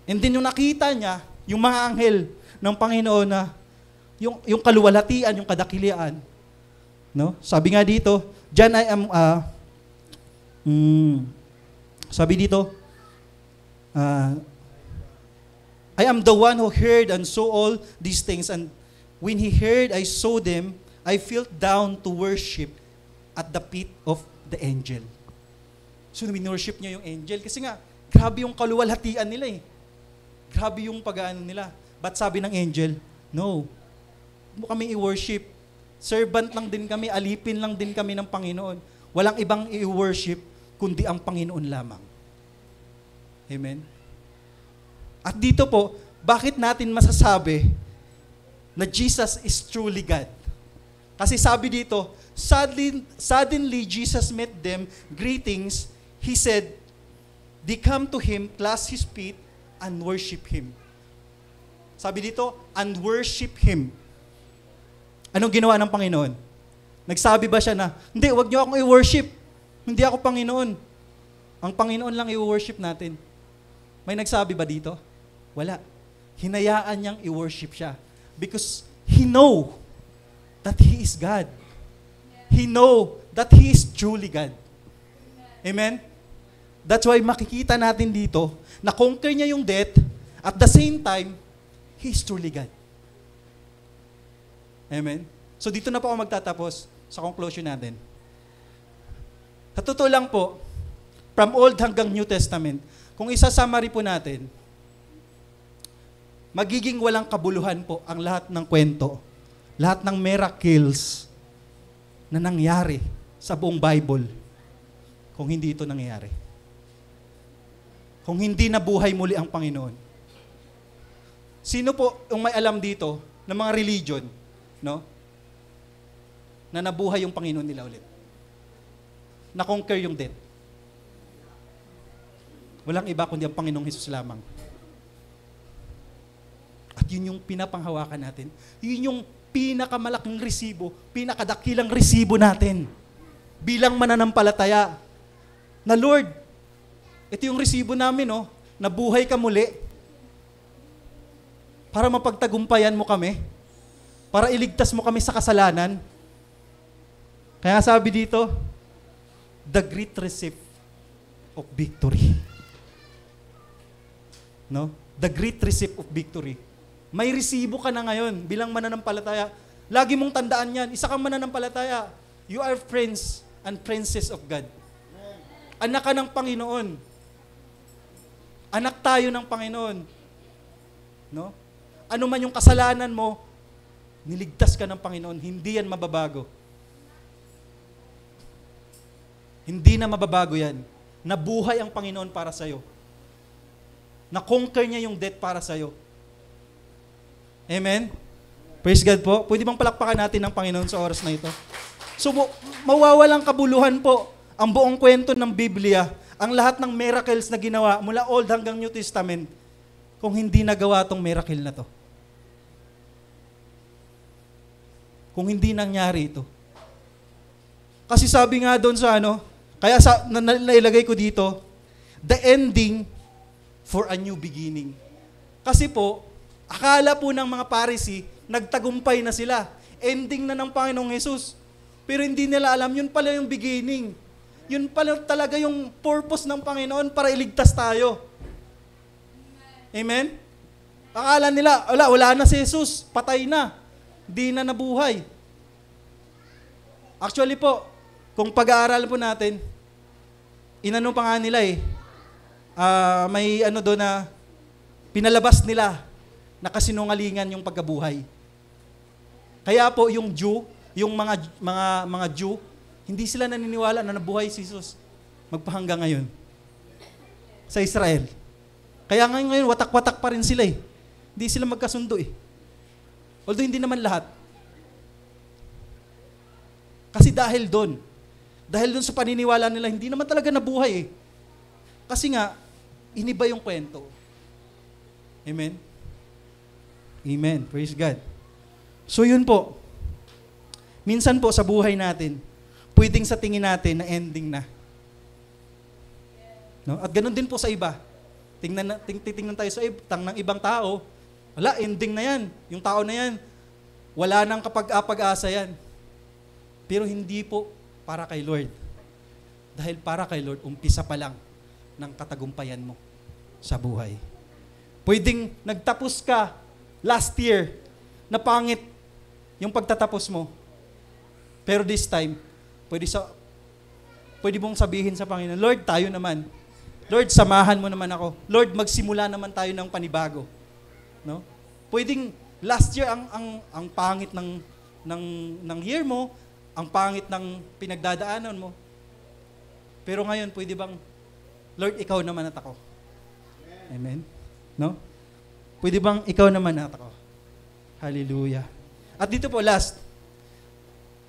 And then yung nakita niya, yung mga anghel ng Panginoon na yung kaluwalhatian, yung kadakilian, no? Sabi nga dito, John I am sabi dito, I am the one who heard and saw all these things, and when he heard, I saw them, I fell down to worship at the feet of the angel. So, worship niya yung angel kasi nga, grabe yung kaluwalhatian nila eh. Grabe yung pag-aano nila. But sabi ng angel, no, mo kami i-worship. Servant lang din kami, alipin lang din kami ng Panginoon. Walang ibang i-worship, kundi ang Panginoon lamang. Amen? At dito po, bakit natin masasabi na Jesus is truly God? Kasi sabi dito, Suddenly, Jesus met them, greetings. He said, they come to him, clasp his feet, and worship him. Sabi dito, and worship him. Anong ginawa ng Panginoon? Nagsabi ba siya na, hindi, wag niyo akong i-worship. Hindi ako Panginoon. Ang Panginoon lang i-worship natin. May nagsabi ba dito? Wala. Hinayaan niyang i-worship siya. Because he know that he is God. He know that he is truly God. Amen? That's why makikita natin dito na conquer niya yung death, at the same time, he is truly God. Amen? So dito na po ako magtatapos sa conclusion natin. Sa totoo lang po, from Old hanggang New Testament, kung isa-summary po natin, magiging walang kabuluhan po ang lahat ng kwento, lahat ng miracles na nangyari sa buong Bible kung hindi ito nangyari. Kung hindi nabuhay muli ang Panginoon. Sino po yung may alam dito ng mga religion, no? Na nabuhay yung Panginoon nila ulit? Na-conquer yung death. Walang iba kundi ang Panginoong Hesus lamang. At yun yung pinapanghawakan natin. Yun yung pinakamalaking resibo, pinakadakilang resibo natin bilang mananampalataya. Na Lord, ito yung resibo namin, no? Nabuhay ka muli para mapagtagumpayan mo kami, para iligtas mo kami sa kasalanan. Kaya sabi dito, the great receipt of victory. No? The great receipt of victory. May resibo ka na ngayon bilang mananampalataya. Lagi mong tandaan yan. Isa kang mananampalataya. You are friends and princess of God. Anak ka ng Panginoon. Anak tayo ng Panginoon. No? Ano man yung kasalanan mo, niligtas ka ng Panginoon. Hindi yan mababago. Hindi na mababago yan. Nabuhay ang Panginoon para sa'yo. Na-conquer niya yung death para sa'yo. Amen? Praise God po. Pwede bang palakpakan natin ng Panginoon sa oras na ito? So, mawawalang kabuluhan po ang buong kwento ng Biblia, ang lahat ng miracles na ginawa mula Old hanggang New Testament, kung hindi nagawa tong miracle na to. Kung hindi nangyari ito. Kasi sabi nga doon sa kaya nailagay ko dito, the ending for a new beginning. Kasi po, akala po ng mga Pharisee, nagtagumpay na sila. Ending na ng Panginoong Hesus. Pero hindi nila alam, yun pala yung beginning. Yun pala talaga yung purpose ng Panginoon para iligtas tayo. Amen? Akala nila, wala na si Jesus, patay na. Di na nabuhay. Actually po, kung pag-aaral po natin, inano pa nga nila may doon na pinalabas nila na kasinungalingan yung pagkabuhay. Kaya po yung Jew, yung mga Jew, hindi sila naniniwala na nabuhay si Jesus magpahanggang ngayon sa Israel. Kaya ngayon watak-watak pa rin sila Hindi sila magkasundo Although hindi naman lahat. Kasi dahil doon sa paniniwala nila, hindi naman talaga nabuhay Kasi nga, iniba yung kwento. Amen? Amen. Praise God. So yun po. Minsan po sa buhay natin, pwedeng sa tingin natin na ending na. No? At ganun din po sa iba. Tingnan tayo sa ng ibang tao, wala, ending na yan. Yung tao na yan, wala nang kapag-asa yan. Pero hindi po para kay Lord. Dahil para kay Lord, umpisa pa lang ng katagumpayan mo sa buhay. Pwedeng nagtapos ka last year na pangit yung pagtatapos mo. Pero this time, pwede mong sabihin sa Panginoon, Lord, tayo naman. Lord, samahan mo naman ako. Lord, magsimula naman tayo ng panibago. No? Pwedeng last year ang pangit ng year mo, ang pangit ng pinagdadaanan mo. Pero ngayon, pwede bang, Lord, ikaw naman at ako. Amen? No? Pwede bang ikaw naman at ako? Hallelujah. At dito po, last.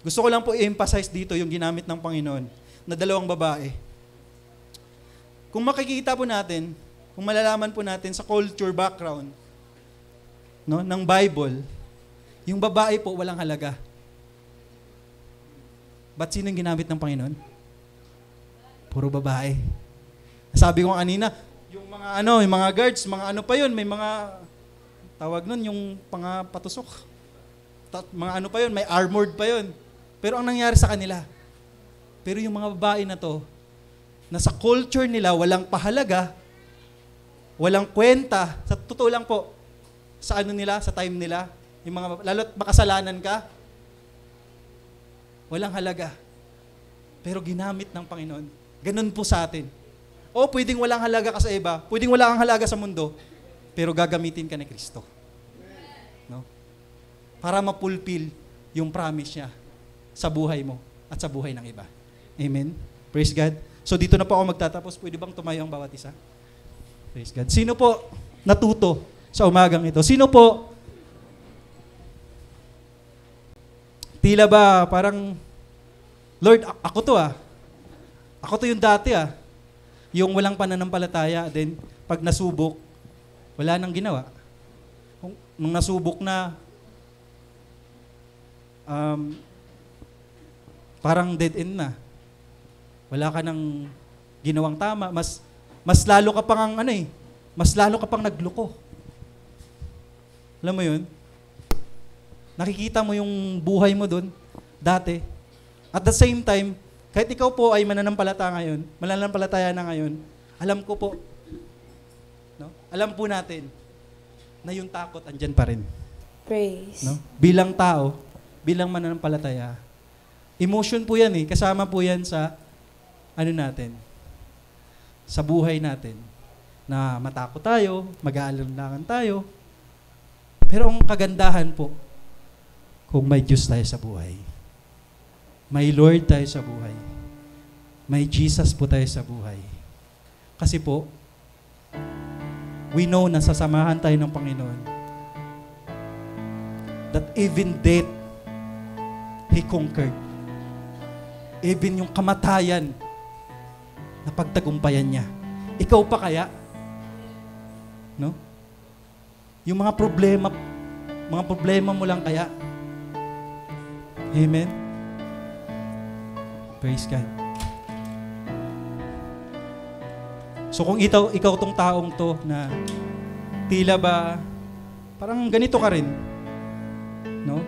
Gusto ko lang po i-emphasize dito yung ginamit ng Panginoon na dalawang babae. Kung makikita po natin, kung malalaman po natin sa culture background, no, ng Bible, yung babae po walang halaga. Ba't sino yung ginamit ng Panginoon? Puro babae. Sabi ko kanina, yung mga guards, mga ano pa yun, may mga tawag nun, yung patusok. Mga ano pa yun, may armored pa yun. Pero ang nangyari sa kanila, pero yung mga babae na to, na sa culture nila, walang pahalaga, walang kwenta, sa totoo lang po, sa ano nila, sa time nila, yung mga, lalo't makasalanan ka, walang halaga. Pero ginamit ng Panginoon. Ganun po sa atin. O pwedeng walang halaga ka sa iba, pwedeng wala kang halaga sa mundo, pero gagamitin ka ni Kristo. No? Para mapulfill yung promise niya sa buhay mo at sa buhay ng iba. Amen? Praise God. So dito na po ako magtatapos. Pwede bang tumayo ang bawat isa? Praise God. Sino po natuto sa umagang ito? Sino po tila ba parang, Lord, ako to Ako to yung dati Yung walang pananampalataya, then pag nasubok, wala nang ginawa. Nung nasubok na, parang dead end na. Wala ka nang ginawang tama. Mas lalo ka pang mas lalo ka pang nagloko. Alam mo yun? Nakikita mo yung buhay mo doon, dati. At the same time, kahit ikaw po ay mananampalataya na ngayon, alam ko po, no? Alam po natin na yung takot andyan pa rin. Praise. No? Bilang tao, bilang mananampalataya, emotion po yan kasama po yan sa natin, sa buhay natin, na matakot tayo, mag-aalinlangan tayo, pero ang kagandahan po, kung may Diyos tayo sa buhay, may Lord tayo sa buhay, may Jesus po tayo sa buhay. Kasi po, we know na sasamahan tayo ng Panginoon, that even death, He conquered. Even yung kamatayan, na pagtagumpayan niya. Ikaw pa kaya? No? Yung mga problema mo lang kaya? Amen? Praise God. So kung ikaw tong taong to na tila ba parang ganito ka rin, no?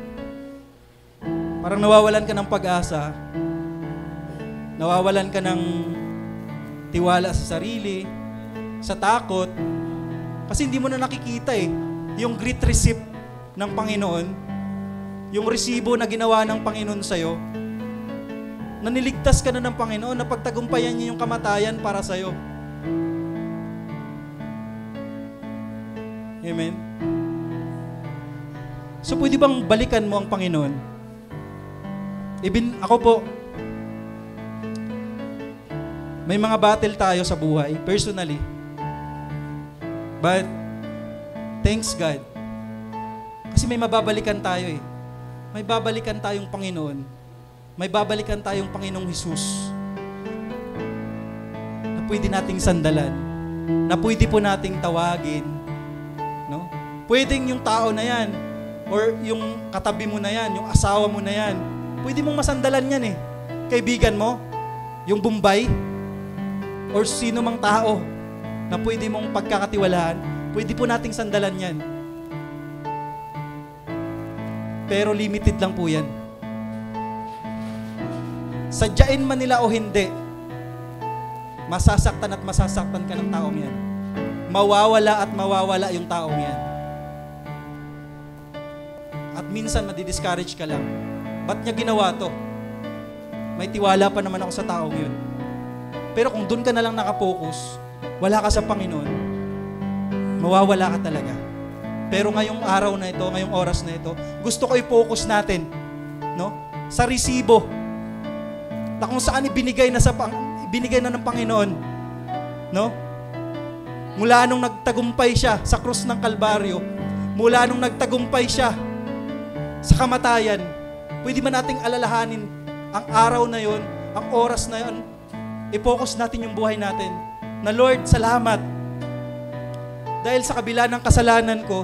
Parang nawawalan ka ng pag-asa, nawawalan ka ng tiwala sa sarili, sa takot, kasi hindi mo na nakikita yung great receipt ng Panginoon, yung resibo na ginawa ng Panginoon sa'yo, na niligtas ka na ng Panginoon, na pagtagumpayan niya yung kamatayan para sa'yo. Amen? So pwede bang balikan mo ang Panginoon? Even ako po, may mga battle tayo sa buhay, personally. But, thanks God. Kasi may mababalikan tayo May babalikan tayong Panginoon. May babalikan tayong Panginoong Hesus. Na pwede nating sandalan. Na pwede po nating tawagin. No? Pwedeng yung tao na yan, or yung katabi mo na yan, yung asawa mo na yan, pwede mong masandalan yan Kaibigan mo, yung Bombay, or sino mang tao na pwede mong pagkakatiwalaan, pwede po nating sandalan yan. Pero limited lang po yan. Sadyain man nila o hindi, masasaktan at masasaktan ka ng taong yan. Mawawala at mawawala yung taong yan. At minsan madi-discourage ka lang. Ba't niya ginawa to? May tiwala pa naman ako sa taong yun. Pero kung doon ka na lang nakapokus, wala ka sa Panginoon, mawawala ka talaga. Pero ngayong araw na ito, ngayong oras na ito, gusto ko i-focus natin, no? Sa resibo na kung saan ibinigay na ng Panginoon, no? Mula nung nagtagumpay siya sa krus ng Kalbaryo, mula nung nagtagumpay siya sa kamatayan, Pwede ba nating alalahanin ang araw na yon, ang oras na yon, i-focus natin yung buhay natin. Na Lord, salamat. Dahil sa kabila ng kasalanan ko,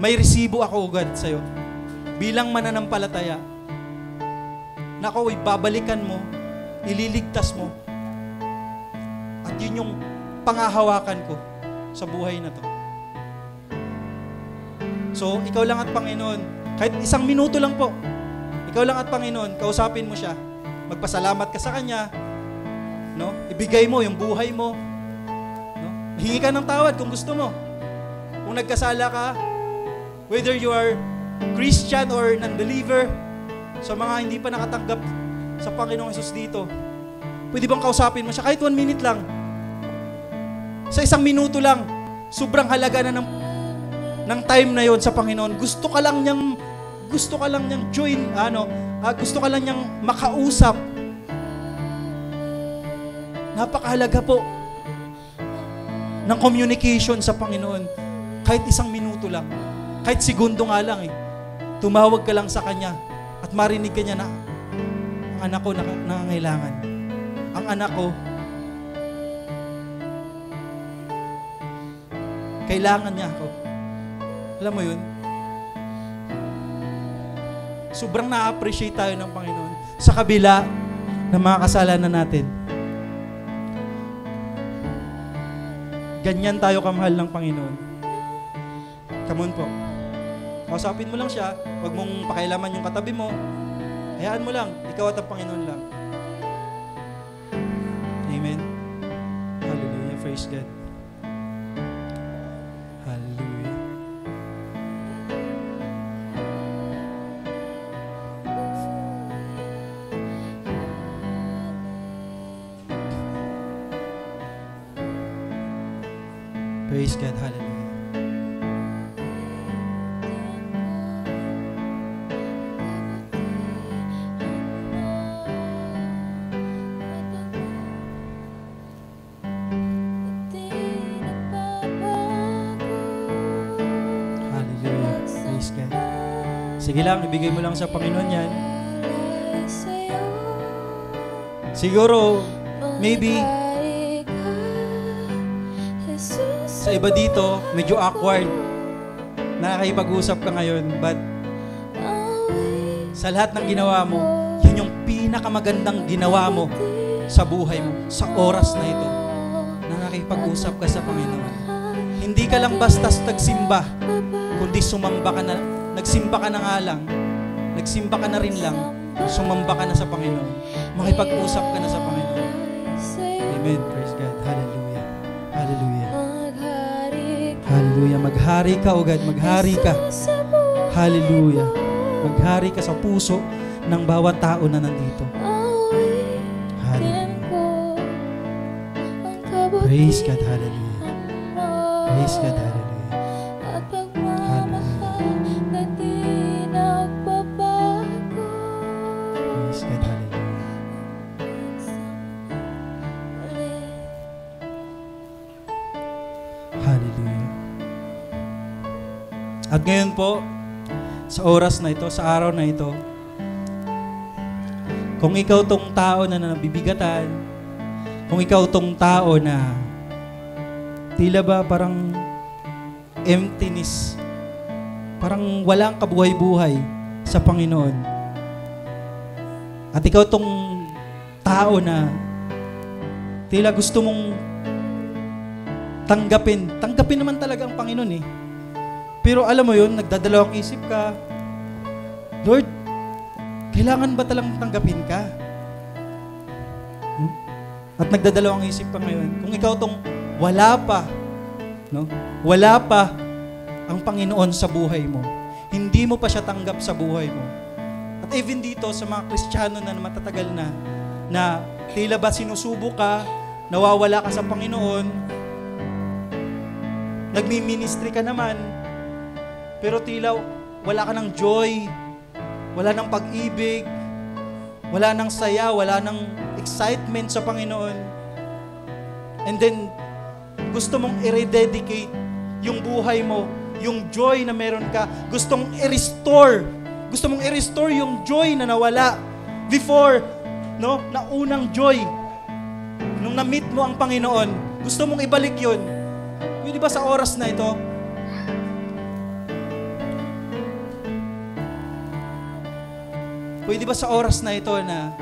may resibo ako agad sa'yo. Bilang mananampalataya, na ako babalikan mo, ililigtas mo. At yun yung pangahawakan ko sa buhay na to. So, ikaw lang at Panginoon, kahit isang minuto lang po, ikaw lang at Panginoon, kausapin mo siya. Magpasalamat ka sa Kanya, no? Ibigay mo yung buhay mo, no? Hingi ka ng tawad kung gusto mo. Kung nagkasala ka, whether you are Christian or non-believer, sa mga hindi pa nakatanggap sa Panginoong Hesus dito, pwede bang kausapin mo siya kahit 1 minute lang? Sa isang minuto lang, sobrang halaga na ng time na yon sa Panginoon. Gusto ka lang niyang join, gusto ka lang niyang makausap. Napakahalaga po ng communication sa Panginoon. Kahit isang minuto lang. Kahit segundo nga lang tumawag ka lang sa Kanya at marinig ka niya na, ang anak ko nangangailangan. Ang anak ko, kailangan niya ako. Alam mo yun? Sobrang na-appreciate tayo ng Panginoon sa kabila ng mga kasalanan natin. Ganyan tayo kamahal ng Panginoon. Come on po. Kausapin mo lang siya. Huwag mong pakialaman yung katabi mo. Hayaan mo lang. Ikaw at ang Panginoon lang. Amen. Hallelujah. Praise God. Hallelujah. Praise God. Hallelujah. Sige lang, ibigay mo lang sa Panginoon yan. Siguro, maybe, sa iba dito, medyo awkward na nakikipag-usap ka ngayon, but sa lahat ng ginawa mo, yun yung pinakamagandang ginawa mo sa buhay mo, sa oras na ito, na nakikipag-usap ka sa Panginoon. Hindi ka lang basta nagsimba, kundi sumamba ka na. Nagsimba ka na nga lang, nagsimba ka na rin lang, sumamba ka na sa Panginoon. Makipag-usap ka na sa Panginoon. Amen. Praise God. Hallelujah. Hallelujah. Hallelujah. Maghari ka, O God. Maghari ka. Hallelujah. Maghari ka sa puso ng bawat tao na nandito. Hallelujah. Praise God. Hallelujah. Praise God. Hallelujah. At ngayon po, sa oras na ito, sa araw na ito, kung ikaw tong tao na nabibigatan, kung ikaw tong tao na tila ba parang emptiness, parang walang kabuhay-buhay sa Panginoon, at ikaw tong tao na tila gusto mong tanggapin naman talaga ang Panginoon Pero alam mo yun, nagdadalawang isip ka, Lord, kailangan ba talang tanggapin ka? At nagdadalawang isip pa ngayon, kung ikaw tong wala pa ang Panginoon sa buhay mo, hindi mo pa siya tanggap sa buhay mo. At even dito sa mga Kristiyano na matatagal na tila ba sinusubok ka, nawawala ka sa Panginoon, nagmi-ministry ka naman, pero tila wala ka ng joy, wala ng pag-ibig, wala ng saya, wala ng excitement sa Panginoon. And then, gusto mong i-rededicate yung buhay mo, yung joy na meron ka. Gustong i-restore. Gusto mong i-restore yung joy na nawala before, no? Na unang joy. Nung na-meet mo ang Panginoon, gusto mong ibalik yun. Pwede ba sa oras na ito? Pwede ba sa oras na ito na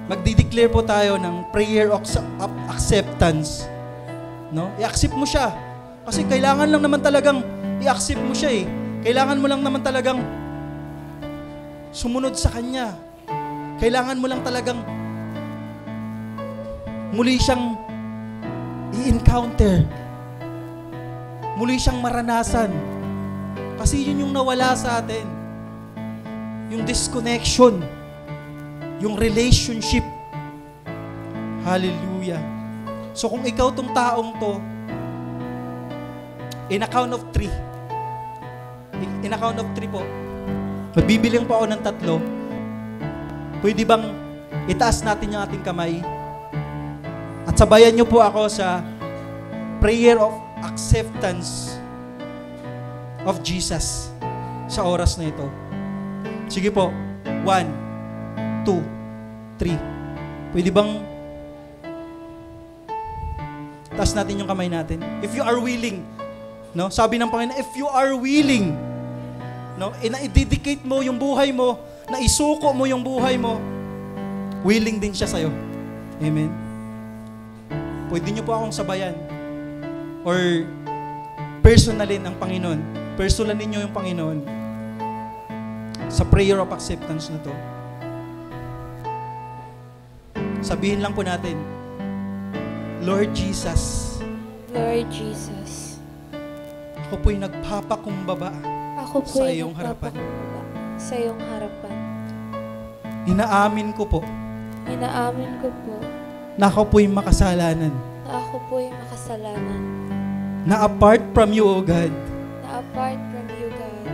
magdi-declare po tayo ng prayer of acceptance? No? I-accept mo siya. Kasi kailangan lang naman talagang i-accept mo siya eh. Kailangan mo lang naman talagang sumunod sa Kanya. Kailangan mo lang talagang muli siyang i-encounter. Muli siyang maranasan. Kasi yun yung nawala sa atin. Yung disconnection. Yung relationship. Hallelujah. So kung ikaw tong taong to, in a count of 3 po, magbibilang po ako ng 3. Pwede bang itaas natin yung ating kamay? At sabayan niyo po ako sa prayer of acceptance of Jesus sa oras na ito. Sige po. 1, 2, 3. Pwede bang taas natin yung kamay natin? If you are willing, no? Sabi ng Panginoon, if you are willing, no? I-dedicate mo yung buhay mo, na isuko mo yung buhay mo, willing din siya sa'yo. Amen? Pwede niyo po akong sabayan. Or personalin ang Panginoon. Personalin niyo yung Panginoon sa prayer of acceptance na to. Sabihin lang po natin, Lord Jesus, Lord Jesus, ako po'y nagpapakumbaba ako po sa iyong harapan. Sa iyong harapan. Inaamin ko po Inaamin ko po na ako po'y makasalanan. na ako po'y makasalanan. Na apart from you, O God, Na apart from you, God,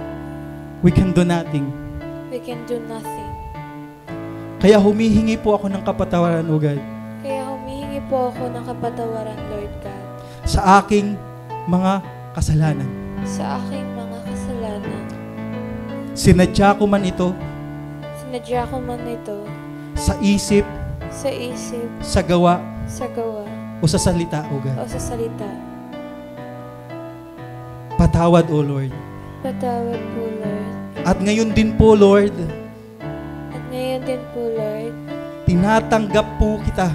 we can do nothing. we can do nothing. Kaya humihingi po ako ng kapatawaran, O God, Kaya humihingi po ako ng kapatawaran, Lord God, sa aking mga kasalanan. sa aking mga kasalanan. Sinadya ko man ito Sinadya ko man ito sa isip, sa isip, sa gawa, sa gawa, o sa salita, O o God. sa salita. Patawad, O Lord. Patawad po, Lord. At ngayon din po, Lord, At ngayon din po, Lord, tinatanggap po kita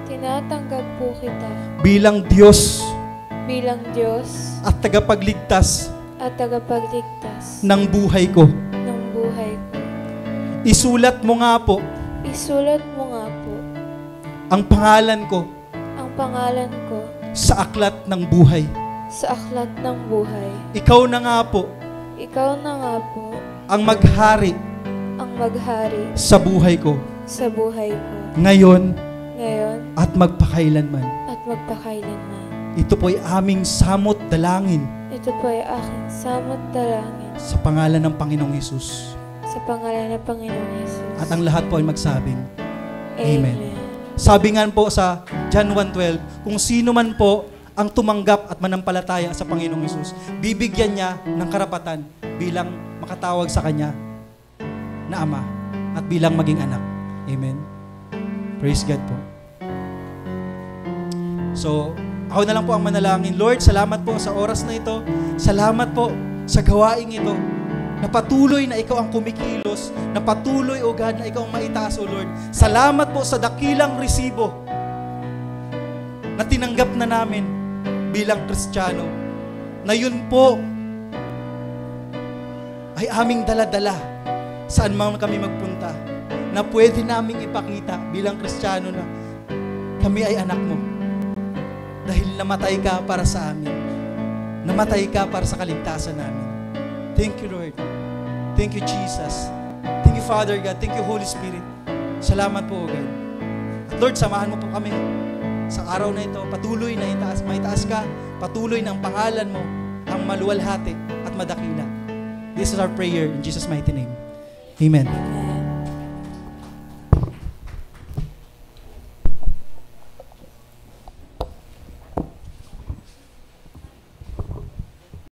tinatanggap po kita bilang Diyos bilang Diyos at tagapagligtas at tagapagligtas ng buhay ko. ng buhay ko. Isulat mo nga po Isulat mo nga po ang pangalan ko ang pangalan ko sa aklat ng buhay. sa aklat ng buhay. Ikaw na nga po Ikaw na nga po ang maghari ang maghari sa buhay ko sa buhay ko ngayon ngayon at magpakailanman. at magpakailanman. Ito po'y aming samot dalangin Ito po ay aking samot dalangin sa pangalan ng Panginoong Hesus. sa pangalan ng Panginoong Yesus. At ang lahat po ay magsabing, Amen. sabi nga po sa John 1:12, kung sino man po ang tumanggap at manampalataya sa Panginoong Hesus, bibigyan niya ng karapatan bilang makatawag sa Kanya na Ama at bilang maging anak. Amen. Praise God po. So, ako na lang po ang manalangin. Lord, salamat po sa oras na ito. Salamat po sa gawaing ito. Na patuloy na ikaw ang kumikilos. Na patuloy, O God, na ikaw ang maitaas, O Lord. Salamat po sa dakilang resibo na tinanggap na namin bilang Kristiyano. Na yun po ay aming daladala saan man kami magpunta. Na pwede naming ipakita bilang Kristiyano na kami ay anak mo. Dahil namatay ka para sa amin. Namatay ka para sa kaligtasan namin. Thank you, Lord. Thank you, Jesus. Thank you, Father God. Thank you, Holy Spirit. Salamat po, God. At Lord, samahan mo po kami sa araw na ito. Patuloy na maitaas ka. Patuloy na ang pangalan mo ang maluwalhati at madakila. This is our prayer in Jesus' mighty name. Amen.